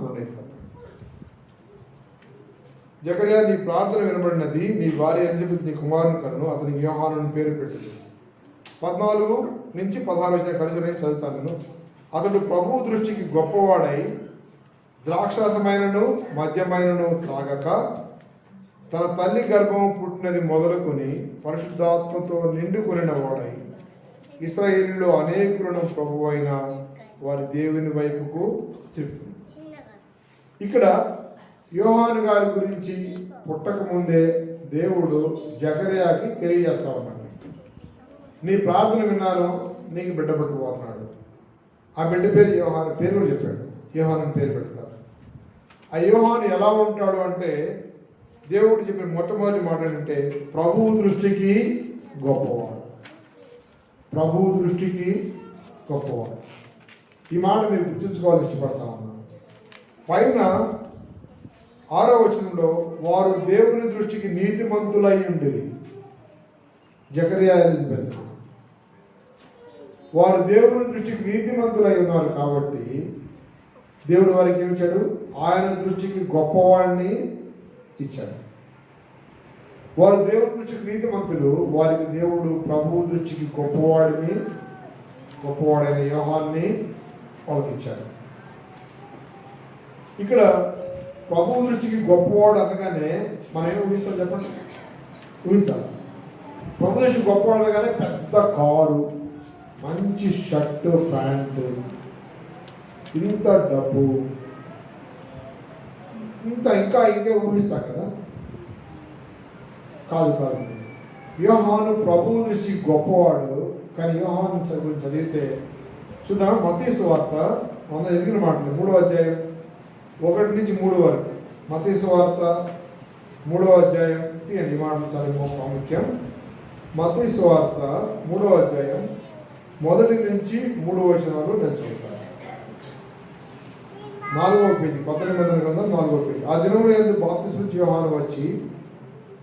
జకర్యా నీ ప్రార్థన వినబడినది, నీ భార్య ఎలిజబెత్ నీ కుమారుని కన్ను, అతనికి యోహాను పేరు పెట్టింది. 14 నుంచి 16 వచ్చిన కలిసి నేను చదువుతాను. నేను అతడు ప్రభువు దృష్టికి గొప్పవాడై ద్రాక్షాసమైనను మద్యమైనను త్రాగక తన తల్లి గర్భము పుట్టినది మొదలుకొని పరిశుద్ధాత్మతో నిండుకొనిన వాడై ఇశ్రాయేలులో అనేకులను ప్రభువు అయిన వారి దేవుని వైపుకు తిప్పు. ఇక్కడ యోహాను గారి గురించి పుట్టక ముందే దేవుడు జకర్యాకి తెలియజేస్తా ఉన్నాడు. నీ ప్రార్థన విన్నాను, నీకు బిడ్డ పుట్టబోతున్నాడు. ఆ బిడ్డ పేరు యోహాను, పేరు కూడా చెప్పాడు, యోహాను పేరు పెడతారు. ఆ యోహాను ఎలా ఉంటాడు అంటే దేవుడు చెప్పిన మొట్టమొదటి మాట ఏంటంటే ప్రభువు దృష్టికి గొప్పవాడు. ప్రభువు దృష్టికి గొప్పవాడు. ఈ మాట మీరు గుర్తుంచుకోవాలని ఇష్టపడతా ఉన్నాను. పైన 6వ వచనంలో వారు దేవుని దృష్టికి నీతిమంతులై ఉండేది. జకర్యా ఎలిజబెత్ వారు దేవుని దృష్టికి నీతిమంతులై ఉన్నారు కాబట్టి దేవుడు వారికి ఏమిచ్చాడు? ఆయన దృష్టికి గొప్పవాడిని ఇచ్చాడు. వారు దేవుడి దృష్టికి నీతిమంతులు, వారికి దేవుడు ప్రభువు దృష్టికి గొప్పవాడైన యోహాన్ని వాళ్ళకి ఇచ్చాడు. ఇక్కడ ప్రభువు దృష్టికి గొప్పవాడు అనగానే మనం ఏమి ఊహిస్తాం చెప్పండి? ఊహించాలి. ప్రభు దృష్టికి గొప్పవాడు అనగానే పెద్ద కారు, మంచి షర్టు, ప్యాంటు, ఇంత డబ్బు, ఇంకా ఊహిస్తాం కదా. కాదు. యోహాను ప్రభువు దృష్టికి గొప్పవాడు. కానీ యోహాను గురించి చదివితే చూద్దాం. మత్తయి సువార్త మన ఎరిగిన మాటలు 3వ అధ్యాయం 1 నుంచి 3 వరకు. మత్తయి సువార్త 3వ అధ్యాయం తీయండి. ఈ మాటలు చాలా ప్రాముఖ్యం. మత్తయి సువార్త 3వ అధ్యాయం 1 నుంచి 3 వచనాలు నేను చదువుతాను. 4వ పేజీ, కొత్త నిబంధన గ్రంథం 4వ పేజీ. ఆ దినంలో యందు బాప్తిస్మ యోహాను వచ్చి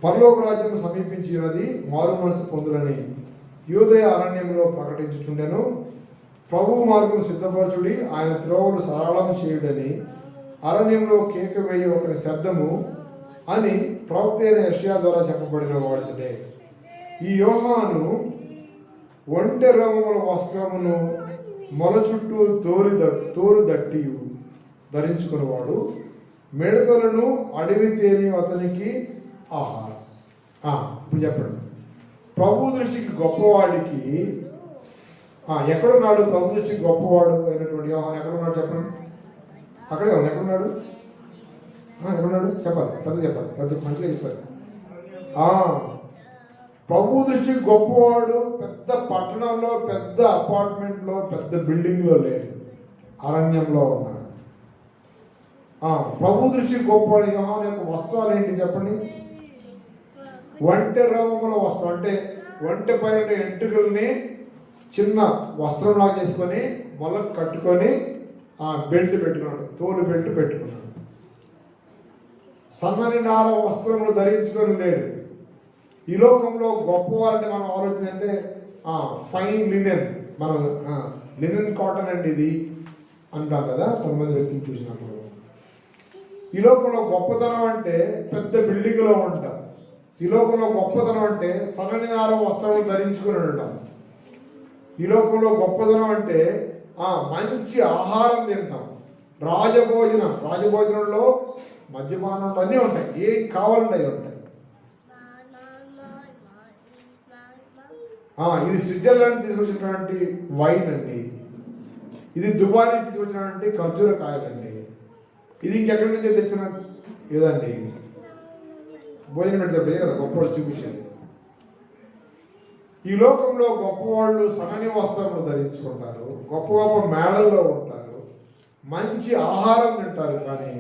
పరలోక రాజ్యం సమీపించి ఉన్నది, మారు మనసు పొందులని యూదయ అరణ్యంలో ప్రకటించుచుండెను. ప్రభువు మార్గం సిద్ధపరచుడి, ఆయన త్రోవలు సరళం చేయుడని అరణ్యంలో కేక వేయి ఒకరి శబ్దము అని ప్రవక్త అయిన యెషయా ద్వారా చెప్పబడిన వాడిదే. ఈ యోహాను ఒంటె రంగుల వస్త్రమును మొల చుట్టూ తోలు దట్టి ధరించుకునేవాడు, మిడతలను అడవి తేని అతనికి ఆహారం. ఇప్పుడు చెప్పండి, ప్రభు దృష్టికి గొప్పవాడికి ఎక్కడున్నాడు? ప్రభు దృష్టికి గొప్పవాడు అయినటువంటి యోహాను ఎక్కడున్నాడు చెప్పండి? అక్కడే ఉంది. ఎక్కడున్నాడు? చెప్పాలి, పెద్ద మంచిగా చెప్పాలి. ప్రభు దృష్టికి గొప్పవాడు పెద్ద పట్టణంలో, పెద్ద అపార్ట్మెంట్లో, పెద్ద బిల్డింగ్లో లేడు, అరణ్యంలో ఉన్నాడు. ప్రభు దృష్టికి గొప్పవాడు యోహాను యొక్క వస్త్రాలు ఏంటి చెప్పండి? ఒంటె రోమముల వస్త్రం అంటే ఒంటె పైన ఎంట్రుకల్ని చిన్న వస్త్రం లాగేసుకొని మొలకు కట్టుకొని ఆ బెల్ట్ పెట్టుకున్నాడు, తోలు బెల్ట్ పెట్టుకున్నాడు. సన్నని నార వస్త్రములు ధరించుకొని లేడు. ఈ లోకంలో గొప్పవారిని మనం ఆలోచించంటే ఫైన్ లినెన్, మనం లినెన్ కాటన్ అండి ఇది అంటాం కదా కొంతమంది వ్యక్తులు చూసినప్పుడు. ఈ లోకంలో గొప్పతనం అంటే పెద్ద బిల్డింగ్లో ఉంటాం. ఈ లోకంలో గొప్పతనం అంటే సన్నని నార వస్త్రములు ధరించుకుని ఉంటాం. ఈ లోకంలో గొప్పతనం అంటే మంచి ఆహారం తింటాం. రాజభోజనంలో మద్యపానం అన్నీ ఉంటాయి, ఏం కావాలంటే అవి ఉంటాయి. ఇది స్విట్జర్లాండ్ తీసుకొచ్చినటువంటి వైన్ అండి, ఇది దుబాయ్ నుంచి తీసుకొచ్చినటువంటి ఖర్జూర కాయలండి, ఇది ఇంకెక్కడి నుంచో తెచ్చిన ఏదండి భోజనం పెడితే కదా గొప్పవాళ్ళు చూపించారు. ఈ లోకంలో గొప్పవాళ్ళు సన్నని వస్త్రములు ధరించుకుంటారు, గొప్ప గొప్ప మేళల్లో ఉంటారు, మంచి ఆహారం తింటారు. కానీ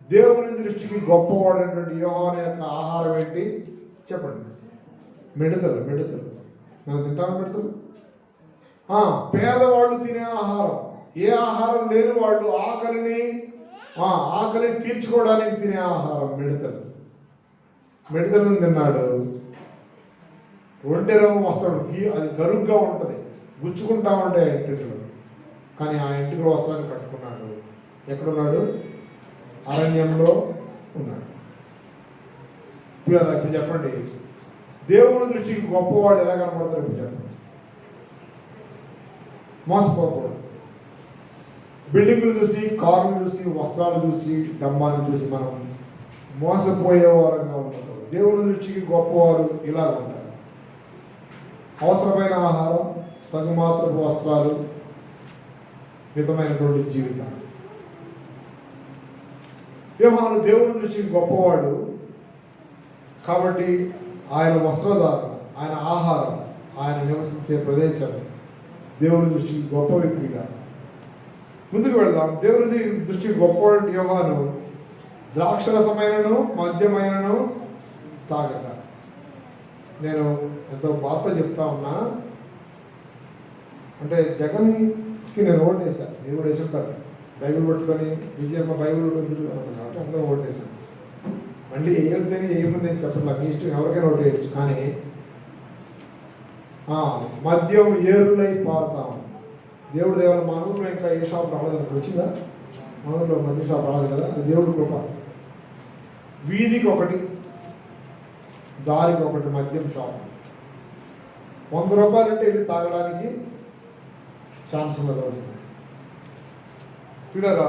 దేవుని దృష్టికి గొప్పవాడైనటువంటి యోహాను యొక్క ఆహారం ఏంటి చెప్పండి? మిడతలు. మనం తింటాము మిడతలు. పేదవాళ్ళు తినే ఆహారం, ఏ ఆహారం లేని వాళ్ళు ఆకలి తీర్చుకోవడానికి తినే ఆహారం మిడతలను తిన్నాడు. ఒంటె రంగు వస్త్రం, అది గరుగ్గా ఉంటుంది, గుచ్చుకుంటా ఉంటాయి ఆ ఇంటిలో. కానీ ఆ ఇంటిలో వస్త్రాన్ని కట్టుకున్నాడు. ఎక్కడున్నాడు? అరణ్యంలో ఉన్నాడు. ఇప్పుడు చెప్పండి, దేవుని దృష్టికి గొప్పవాడు ఎలా కనపడతారు? ఇప్పుడు చెప్పండి. మోసపోకూడదు. బిల్డింగ్లు చూసి, కార్లు చూసి, వస్త్రాలు చూసి, డమ్మాన్ని చూసి మనం మోసపోయే వారంగా ఉంటారు. దేవుని దృష్టికి గొప్పవారు ఇలా ఉంటారు. అవసరమైన ఆహారం, తగు మాత్రపు వస్త్రాలు, మితమైనటువంటి జీవితం. యోహాను దేవుని దృష్టికి గొప్పవాడు కాబట్టి ఆయన వస్త్రధారణ, ఆయన ఆహారం, ఆయన నివసించే ప్రదేశం దేవుని దృష్టికి గొప్ప వ్యక్తిగా. ముందుకు వెళ్దాం. దేవుని దృష్టికి గొప్పవాడు యోహాను ద్రాక్షరసమైనను మద్యమైనను తాగక. నేను ఎంతో బాధ చెప్తా ఉన్నా, అంటే జగన్కి నేను ఓటేసాను, మీరు కూడా వేసి ఉంటారు. బైబిల్ పట్టుకొని విజయమ్మ బైబిల్ ఉంటుంది కాబట్టి అందరూ ఓటేసాను. మళ్ళీ ఏమని నేను చెప్పట్లా, మీ ఇష్టం, ఎవరికైనా ఓటేయచ్చు. కానీ మద్యం ఏరులై పారుతాం. దేవుడు దేవుడు మా ఊళ్ళో ఇంకా ఏ షాప్ రాలేదు, వచ్చిందా? మా ఊళ్ళో మద్యం షాప్ రాలేదు కదా, అది దేవుడు కృప. వీధికి ఒకటి, దారికి ఒకటి మద్యం షాప్. 100 రూపాయలు అంటే వెళ్ళి తాగడానికి ఛాన్స్ ఉన్నది. పిల్లరా,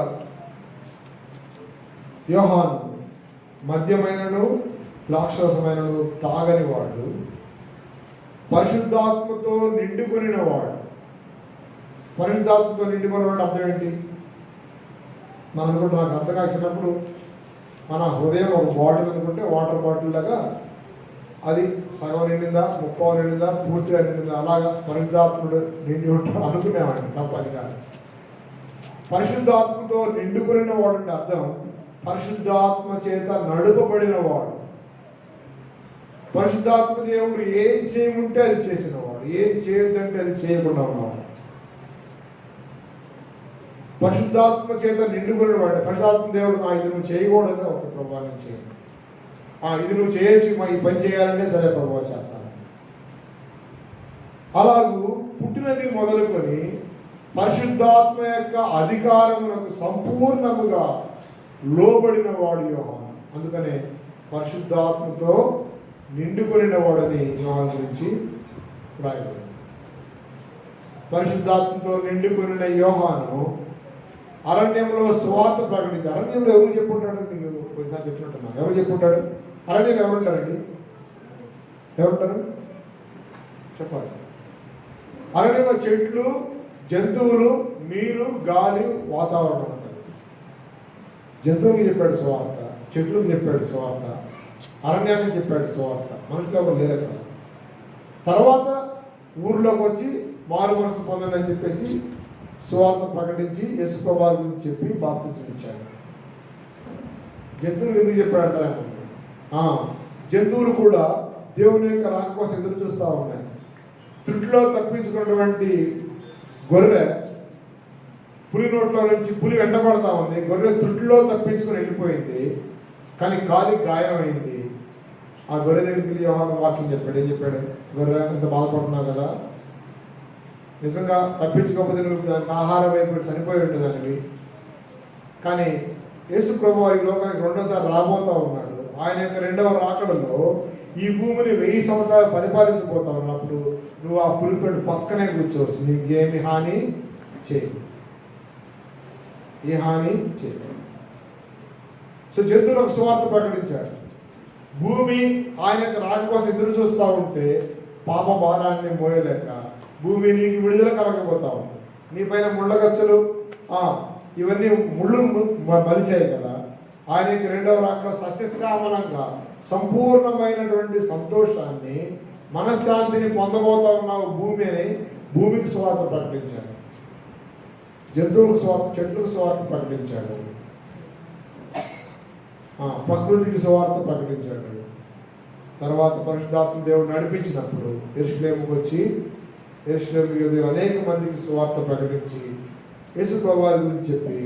యోహాను మద్యమైనను ద్రాక్షరసమైనను తాగని వాడు, పరిశుద్ధాత్మతో నిండుకొనిన వాడు. పరిశుద్ధాత్మతో నిండుకున్న వాడు అర్థం ఏంటి? మనం అనుకుంటే, నాకు అర్థం కాల్చినప్పుడు మన హృదయం ఒక బాటిల్ అనుకుంటే, వాటర్ బాటిల్ లాగా అది సగం నిండిందా, 30 నిండిందా, పూర్తిగా నిండిందా, అలాగా పరిశుద్ధాత్ముడు నిండి ఉంటాడు అనుకునేవాడిని. తప్ప అది కాదు. పరిశుద్ధాత్మతో నిండుకుని వాడు అంటే అర్థం పరిశుద్ధాత్మ చేత నడుపబడిన వాడు. పరిశుద్ధాత్మ దేవుడు ఏం చేయమంటే అది చేసిన వాడు, ఏం చేయొద్దంటే అది చేయకుండా ఉన్నవాడు. పరిశుద్ధాత్మ చేత నిండుకుని వాడు. పరిశుద్ధాత్మ దేవుడు ఇది నువ్వు చేయకూడదు, ఒక ప్రభావం చేయండి, ఇది నువ్వు చేయొచ్చు, ఈ పని చేయాలంటే సరే ప్రభావం చేస్తాను. అలాగూ పుట్టినది మొదలుకొని పరిశుద్ధాత్మ యొక్క అధికారములకు సంపూర్ణముగా లోబడిన వాడు యోహాను. అందుకనే పరిశుద్ధాత్మతో నిండుకొనిన వాడని యోహాను గురించి రాయబడింది. పరిశుద్ధాత్మతో నిండుకొనిన యోహాను అరణ్యంలో సువార్త ప్రకటించి. అరణ్యంలో ఎవరు చెప్పుంటాడు? మీకు కొన్నిసార్లు చెప్పుకుంటున్నాను. ఎవరు చెప్పుంటాడు? అరణ్యం ఎవరుంటారండి? ఎవరుంటారు చెప్పాలి. అరణ్యంలో చెట్లు, జంతువులు, నీరు, గాలి, వాతావరణం ఉంటుంది. జంతువులకు చెప్పాడు సువార్త, చెట్లకు చెప్పాడు సువార్త, అరణ్యానికి చెప్పాడు సువార్త. మనుషులు ఎవరు లేరు అక్కడ. తర్వాత ఊర్లోకి వచ్చి మారు మనసు పొందండి అని చెప్పేసి సువార్త ప్రకటించి యేసు ప్రభువు గురించి చెప్పి బాప్తిసం ఇచ్చాడు. జంతువులు ఎందుకు చెప్పాడంటారా? జంతువులు కూడా దేవుని యొక్క రాక కోసం ఎదురు చూస్తూ ఉన్నాయి. త్రుటిలో తప్పించుకున్నటువంటి గొర్రె పులి నోట్లో నుంచి పులి వెంటబడతా ఉంది. గొర్రె త్రుటిలో తప్పించుకుని వెళ్ళిపోయింది, కానీ కాలి గాయమైంది. ఆ గొర్రె దగ్గరికి వెళ్ళి యోహాను వాక్యం చెప్పాడు. ఏం చెప్పాడు? గొర్రె, ఎంత బాధపడుతున్నావు కదా, నిజంగా తప్పించుకోకపోతే నువ్వు దానికి ఆహారం అయిపోయి చనిపోయి ఉంటుందానివి. కానీ యేసు ప్రభు ఈ లోకానికి రెండోసారి రాబోతా ఉన్నాడు. ఆయన యొక్క రెండవ రాకడలో ఈ భూమిని 1000 సంవత్సరాలు పరిపాలించబోతా ఉన్నప్పుడు నువ్వు ఆ పులితో పక్కనే కూర్చోవచ్చు. నీకేమి హాని చేయదు, ఏ హాని చేయదు. సో జంతువులకు సువార్త ప్రకటించాడు. భూమి ఆయన యొక్క రాక కోసం ఎదురు చూస్తూ ఉంటే పాప భారాన్ని మోయలేక భూమి నీకు విడుదల కలగబోతా ఉంది. నీ పైన ముళ్ళగచ్చలు ఇవన్నీ ముళ్ళు మలిచాయి కదా. ఆయన యొక్క రెండవ రాకలో సస్యశ్యామలంగా సంపూర్ణమైనటువంటి సంతోషాన్ని, మనశ్శాంతిని పొందబోతా ఉన్నావు భూమి అని భూమికి సువార్త ప్రకటించాడు. జంతువులకు సువార్త, చెట్లకు సువార్త ప్రకటించాడు. ప్రకృతికి సువార్త ప్రకటించాడు. తర్వాత పరిశుద్ధాత్మ దేవుడు నడిపించినప్పుడు యెరూషలేముకు వచ్చి యెరూషలేము అనేక మందికి సువార్త ప్రకటించి యేసు ప్రభువారి గురించి చెప్పి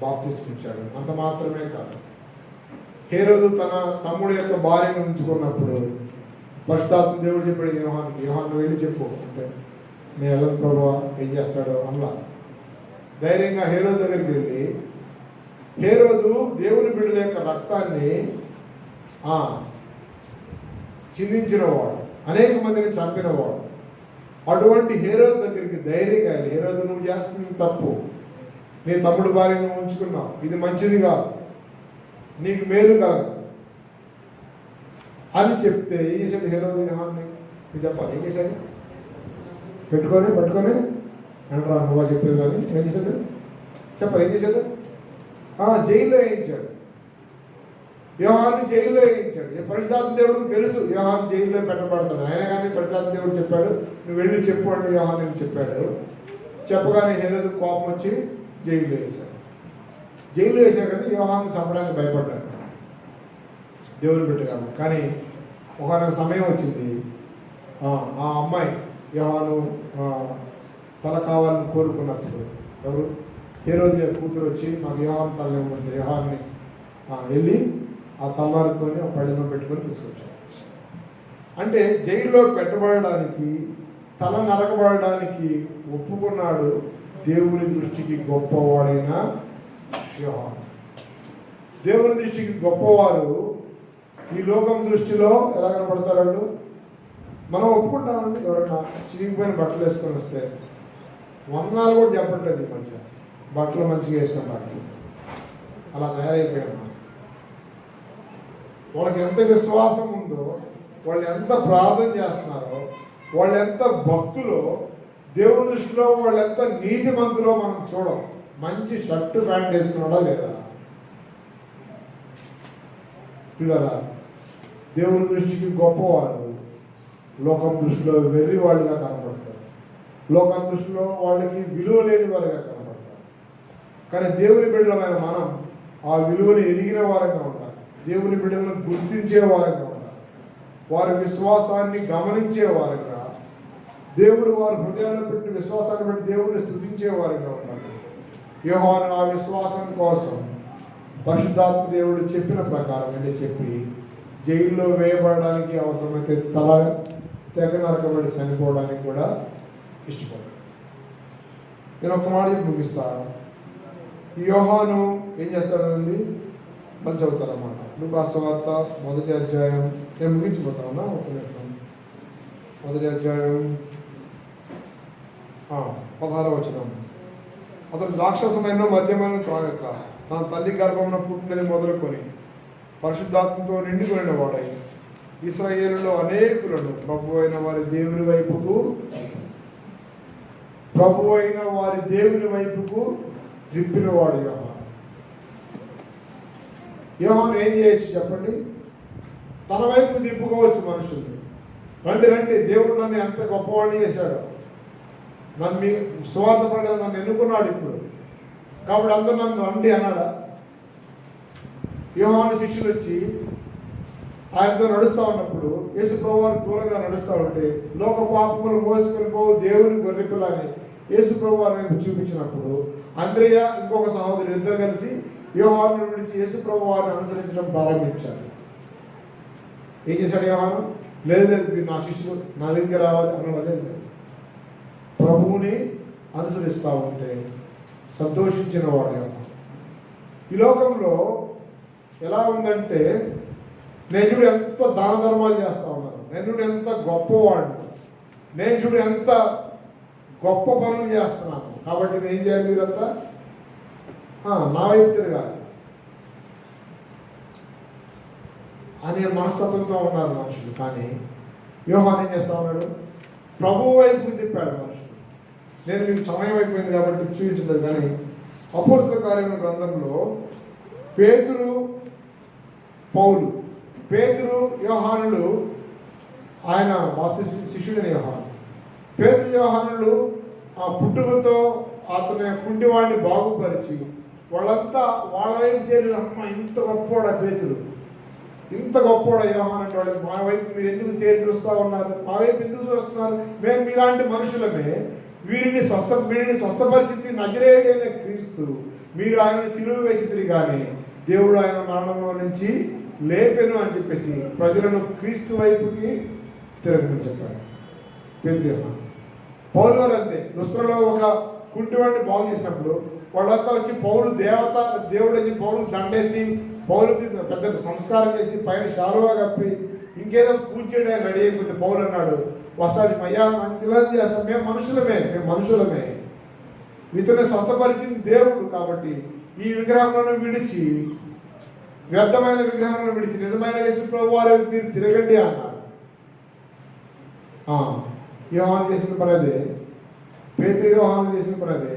బాప్తిస్మం ఇచ్చాడు. అంత మాత్రమే కాదు, హేరోదు తన తమ్ముడు యొక్క భార్యను ఉంచుకున్నప్పుడు పరిశుద్ధాత్మ దేవుడు చెప్పాడు యోహానుకి, యోహాను వెళ్ళి చెప్పు అంటే నేను వెళ్ళను ప్రభువా, ఏం చేస్తాడో అలా ధైర్యంగా హేరోదు దగ్గరికి వెళ్ళి, హేరోదు దేవుని బిడ్డల యొక్క రక్తాన్ని చిందించినవాడు, అనేక మందిని చంపినవాడు. అటువంటి హేరోదు దగ్గరికి ధైర్యంగా వెళ్ళి, హేరోదు నువ్వు చేస్తుంది తప్పు, నీ తమ్ముడు భార్యను ఉంచుకున్నావు, ఇది మంచిది కాదు, నీకు మేలు కాదు అని చెప్తే ఏం చేశాడు హేరోదు? యోహాన్ని చెప్పాలి, ఏం చేశాడు? పట్టుకొని అంటారా నువ్వా చెప్పేది కానీ ఏం చేశాడు చెప్పాలి, ఏం చేశాడు? జైల్లో వేయించాడు. యోహాన్ని జైల్లో వేయించాడు. పరిశుద్ధాత్మ దేవుడికి తెలుసు యోహాను జైల్లో పెట్టబడతాడు. ఆయన కానీ పరిశుద్ధాత్మ దేవుడు చెప్పాడు నువ్వు వెళ్ళి చెప్పు అంటే యోహాను చెప్పాడు. చెప్పగానే హేరోదు కోపం వచ్చి జైల్లో వేశాడు. జైల్లో వేసాకని యోహాను చంపడానికి భయపడ్డాడు దేవుని పెట్టాడు. కానీ ఒక సమయం వచ్చింది, ఆ అమ్మాయి యోహాను తల కావాలని కోరుకున్నప్పుడు ఎవరు? హేరోదు కూతురు వచ్చి నాకు యోహాను తల ఇవ్వమంటే యోహాన్ని వెళ్ళి ఆ తలవారుకొని ఆ పళ్ళెంలో పెట్టుకొని తీసుకొచ్చాడు. అంటే జైల్లో పెట్టబడడానికి, తల నరకబడడానికి ఒప్పుకున్నాడు దేవుని దృష్టికి గొప్పవాడైన యోహాను. దేవుని దృష్టికి గొప్పవారు ఈ లోకం దృష్టిలో ఎలా కనపడతారు? మనం ఒప్పుకుంటామండి. ఎవరైనా చిరిగిపోయిన బట్టలు వేసుకొని వస్తే వందనాలు కూడా చెప్పట్లేదు ఈ మధ్య, బట్టలు మంచిగా వేసుకున్న బట్టలు అలా తయారైపోయాం. వాళ్ళకి ఎంత విశ్వాసం ఉందో, వాళ్ళు ఎంత ప్రార్థన చేస్తున్నారో, వాళ్ళు ఎంత భక్తులో, దేవుని దృష్టిలో వాళ్ళు ఎంత నీతిమంతులో మనం చూడం. మంచి షర్టు ప్యాంట్ వేసుకున్నాడా లేదా? పిల్లరా, దేవుని దృష్టికి గొప్పవారు లోకం దృష్టిలో వెర్రి వాళ్ళుగా కనపడతారు. లోకం దృష్టిలో వాళ్ళకి విలువ లేని వారుగా కనపడతారు. కానీ దేవుని బిడ్డలమైన మనం ఆ విలువని ఎరిగిన వారంగా ఉండాలి. దేవుని బిడ్డలను గుర్తించే వారంగా ఉండాలి. వారి విశ్వాసాన్ని గమనించే వారంగా, దేవుడు వారి హృదయాల్లో పెట్టి విశ్వాసాన్ని బట్టి దేవుడిని స్తుతించే వారంగా ఉండాలి. యోహాను ఆ విశ్వాసం కోసం పరిశుద్ధాత్మ దేవుడు చెప్పిన ప్రకారం వెళ్ళి చెప్పి జైల్లో వేయబడడానికి, అవసరమైతే తల తెగ నరకబడి చనిపోవడానికి కూడా ఇష్టపడ్డాడు. నేను ఒక మాట ముగిస్తాను. ఈ యోహాను ఏం చేస్తాడనండి మళ్ళీ చదువుతారన్నమాట. లూకాసు వార్త 1వ అధ్యాయం, నేను ముగించిపోతా ఉన్నా ఒక నిమిషం. 1వ అధ్యాయం 16వ వచనం. అతను ద్రాక్షరసమైన మద్యమైన త్రాగక తన తల్లి గర్భమున పుట్టినది మొదలుకొని పరిశుద్ధాత్మతో నిండుకొనిన వాడై ఇశ్రాయేలులో అనేకులను ప్రభు అయిన వారి దేవుని వైపుకు త్రిప్పినవాడు యోహాను. యోహాను ఏం చేయొచ్చు చెప్పండి? తన వైపు తిప్పుకోవచ్చు మనుషుల్ని. రండి, దేవుడు నన్ను ఎంత గొప్పవాడిని చేశాడు, నన్ను మీ సువార్త పడేది నన్ను ఎన్నుకున్నాడు ఇప్పుడు, కాబట్టి అందరూ నన్ను రండి అన్నాడా? యోహాను శిష్యులు వచ్చి ఆయనతో నడుస్తూ ఉన్నప్పుడు యేసు ప్రభు వారు దూరంగా నడుస్తూ ఉంటే లోక పాపములు మోసుకొని పోవు దేవుని గొర్రెపిల్లని యేసు ప్రభు వారి వైపు చూపించినప్పుడు అంద్రేయ ఇంకొక సహోదరుడు ఇద్దరు కలిసి యోహాను విడిచి యేసు ప్రభు వారిని అనుసరించడం ప్రారంభించారు. ఏం చేశాడు యోహాను? లేదు లేదు, మీరు నా శిష్యులు, నా దగ్గర రావాలి అన్నదే లేదు. ప్రభువుని అనుసరిస్తూ ఉంటే సంతోషించిన వాడు యోహాను. ఈ లోకంలో ఎలా ఉందంటే, నేను చూడు ఎంత దాన ధర్మాలు చేస్తా ఉన్నాను, నేను చూడు ఎంత గొప్పవాడు, నేను చూడు ఎంత గొప్ప పనులు చేస్తున్నాను, కాబట్టి నేను ఏం చేయాలి, మీరంతా నా వైపు తిరగాలి అనే మనస్తత్వంతో ఉన్నారు మనుషులు. కానీ యోహాను ఏం చేస్తా ఉన్నాడు? ప్రభువు వైపు తిప్పాడు మనుషులు. నేను మీకు సమయం అయిపోయింది కాబట్టి చూపించలేదు, కానీ అపోస్తల కార్యముల గ్రంథంలో పేతురు పౌలు, పేతురు యోహానులు, ఆయన శిష్యుడైన యోహాను, పేతురు యోహానులు ఆ పుట్టుకతో అతని కుంటివాడిని బాగుపరిచి వాళ్ళంతా వాళ్ళ వైపు చేరి, అమ్మ ఇంత గొప్పవాడా పేతురు, ఇంత గొప్పవాడా యోహాను అంటే వాళ్ళు, మా వైపు మీరు ఎందుకు తేరి చూస్తూ ఉన్నారు, మా వైపు ఎందుకు చూస్తున్నారు, మేము మీలాంటి మనుషులమే, వీరిని స్వస్థపరిచింది నజరేయుడైన క్రీస్తు, మీరు ఆయనని సిలువ వేసిరి కానీ దేవుడు ఆయన మరణంలో నుంచి లేపెను అని చెప్పేసి ప్రజలను క్రీస్తు వైపుకి తిరగమని చెప్పారు పేతురు యోహాను. పౌలు గారు అంతే, లుస్త్రలో ఒక కుంటివాడిని బాగు చేసినప్పుడు వాళ్ళంతా వచ్చి పౌలు దేవుడు అని పౌలు దండేసి పౌలుకి పెద్ద సంస్కారం చేసి పైన శాలువా కప్పి ఇంకేదో పూజ చేయడానికి రెడీ అయిపోతే పౌలు అన్నాడు, వస్తాడు అయ్యా ఇలా చేస్తాం, మేము మనుషులమే, మీతోనే స్వస్థపరిచింది దేవుడు, కాబట్టి ఈ విగ్రహంలో విడిచి, వ్యర్థమైన విగ్రహంలో విడిచి నిజమైన యేసు ప్రభు వారి మీరు తిరగండి అన్నాడు. యోహాను చేసిన పని అదే, పేతురు యోహాను చేసిన పని అదే,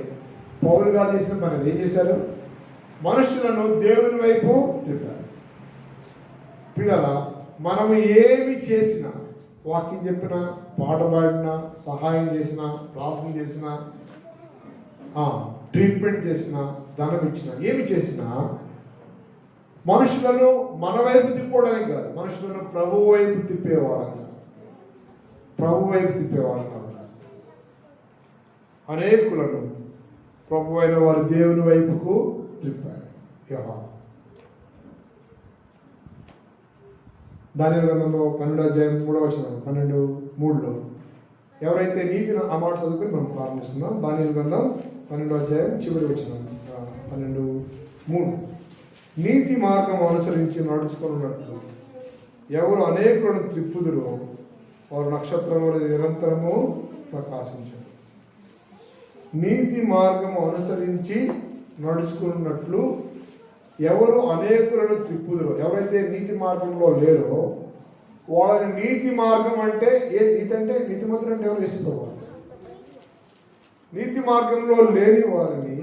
పౌలు గారు చేసిన పని అదే. ఏం చేశారు? మనుషులను దేవుని వైపు తిప్పారు. పిల్లల, మనము ఏమి చేసినా, వాక్యం చెప్పినా, పాట పాడినా, సహాయం చేసినా, ప్రార్థన చేసినా, ట్రీట్మెంట్ చేసినా, ధనం ఇచ్చినా, ఏమి చేసినా మనుషులను మన వైపు తిప్పుకోవడానికి కాదు, మనుషులను ప్రభు వైపు తిప్పేవాడని, అనేకులను ప్రభు అయిన వారి దేవుని వైపుకు తిప్పాడు యోహాను. దానియేలు గ్రంథంలో 12:3 ఎవరైతే నీతిని, ఆ మాట చదువుకుని మనం ప్రారంభిస్తున్నాం. దానియేలు గ్రంథం 12 చివరి వచనం 12:3, నీతి మార్గం అనుసరించి నడుచుకున్నట్లు ఎవరు అనేకులను త్రిప్పుదురో వారు నక్షత్రములు నిరంతరము ప్రకాశించారు. నీతి మార్గము అనుసరించి నడుచుకున్నట్లు ఎవరు అనేకులను త్రిప్పుదురో, ఎవరైతే నీతి మార్గంలో లేరో వాళ్ళని, నీతి మార్గం అంటే నీతి అంటే నీతిమంతుడు అంటే ఎవరు? యేసుప్రభువు. నీతి మార్గంలో లేని వారిని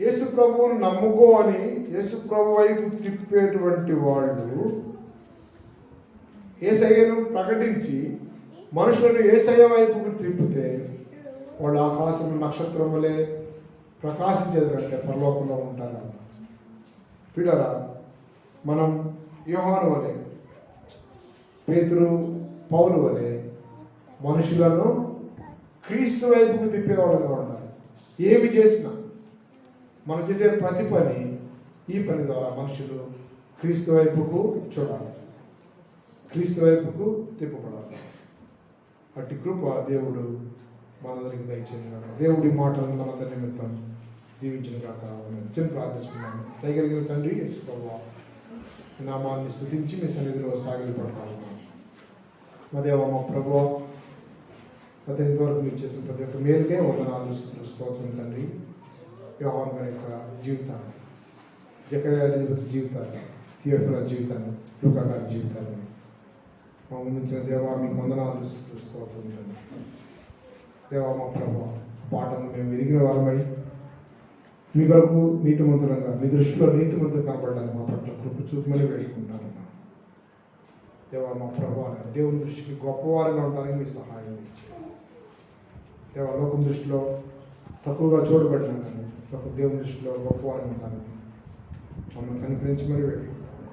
యేసు ప్రభువును నమ్ముకో అని యేసు ప్రభు వైపు తిప్పేటువంటి వాళ్ళు, యేసయ్యను ప్రకటించి మనుషులను యేసయ్య వైపుకు తిప్పితే వాళ్ళు ఆకాశం నక్షత్రం వలె ప్రకాశించేదంటే పరలోకంలో ఉంటారన్న. పిల్లరా, మనం యోహాను వలె, పేతురు పౌలు వలె మనుషులను క్రీస్తు వైపుకు తిప్పేవాళ్ళుగా ఉండాలి. ఏమి చేసినా, మనం చేసే ప్రతి పని, ఈ పని ద్వారా మనుషులు క్రీస్తు వైపుకు చూడాలి, క్రీస్తు వైపుకు తిప్పబడాలి. అట్టి కృప దేవుడు మనందరికి దయచేయను. దేవుడి మాటలను మనందరి నిమిత్తం దీవించిన కాక చిన్న ప్రార్థిస్తున్నాను. దయగలిగిన తండ్రి యేసు ప్రభువా, నామాన్ని స్తుతించి మీ సన్నిధిలో సాగిలపడతాను. మా దేవ, మా ప్రభువా, గత ఇంతవరకు మీరు చేసిన ప్రతి ఒక్క మేలుకే వందనాలు స్తోత్రం తండ్రి. యోహాను గారి యొక్క జీవితాన్ని, జకర్యా అధిపతి జీవితాన్ని, థియోఫిలా జీవితాన్ని, లూకా గారి జీవితాన్ని మా ముందుంచిన దేవా మీకు వందనాలు స్తోత్రం తండ్రి. దేవా, మా ప్రభువా, పాటను మేము విరిగిన వారమై మీ కొరకు నీతిమంతులంగా, మీ దృష్టిలో నీతిమంతులు కనపడడానికి మా పట్ల కృప చూపమని వేడుకుంటాను. దేవా, మా ప్రభువా, దేవుని దృష్టికి గొప్పవారిగా ఉండడానికి మీ సహాయం ఇచ్చారు. దేవా, లోకం దృష్టిలో తక్కువగా చూడబడినా కానీ దేవుని దృష్టిలో గొప్పవారిగా ఉండడానికి మమ్మల్ని కనికరించమని వేడుకుంటాను.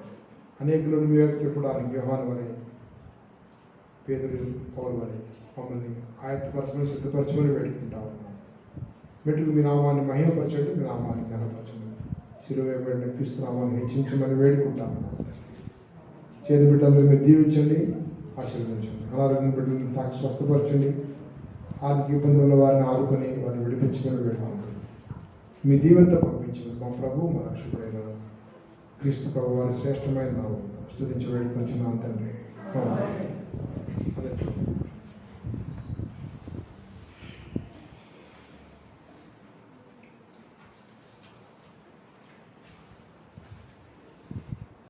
అనేకులను మీ వైపు తిప్పడానికి యోహాను వలె, పేదలు పౌలు వలె మమ్మల్ని ఆయత్తపరచమని సిద్ధపరచమని వేడుకుంటా ఉన్నాం. మెట్టుకు మీ నామాన్ని మహిమపరచండి, మీ నామాన్ని ఘనపరచమని, సిలువ వేయబడిన క్రీస్తు నామాన్ని హెచ్చించమని వేడుకుంటా ఉన్నాం. చేతి బిడ్డలందరూ మీరు దీవించండి, ఆశీర్వదించండి. అనారోగ్యం బిడ్డలను తాకి స్వస్థపరచండి, ఆర్థిక ఇబ్బందులు ఉన్న వారిని ఆదుకొని వారిని విడిపించమని వేడుకుంటాం. మీ దీవెనతో పంపించండి. మా ప్రభు మా రక్షకుడైన క్రీస్తు ప్రభు వారి శ్రేష్టమైన నామం స్తుతించి వేడుకొంచున్నాం తండ్రి. ఆమేన్.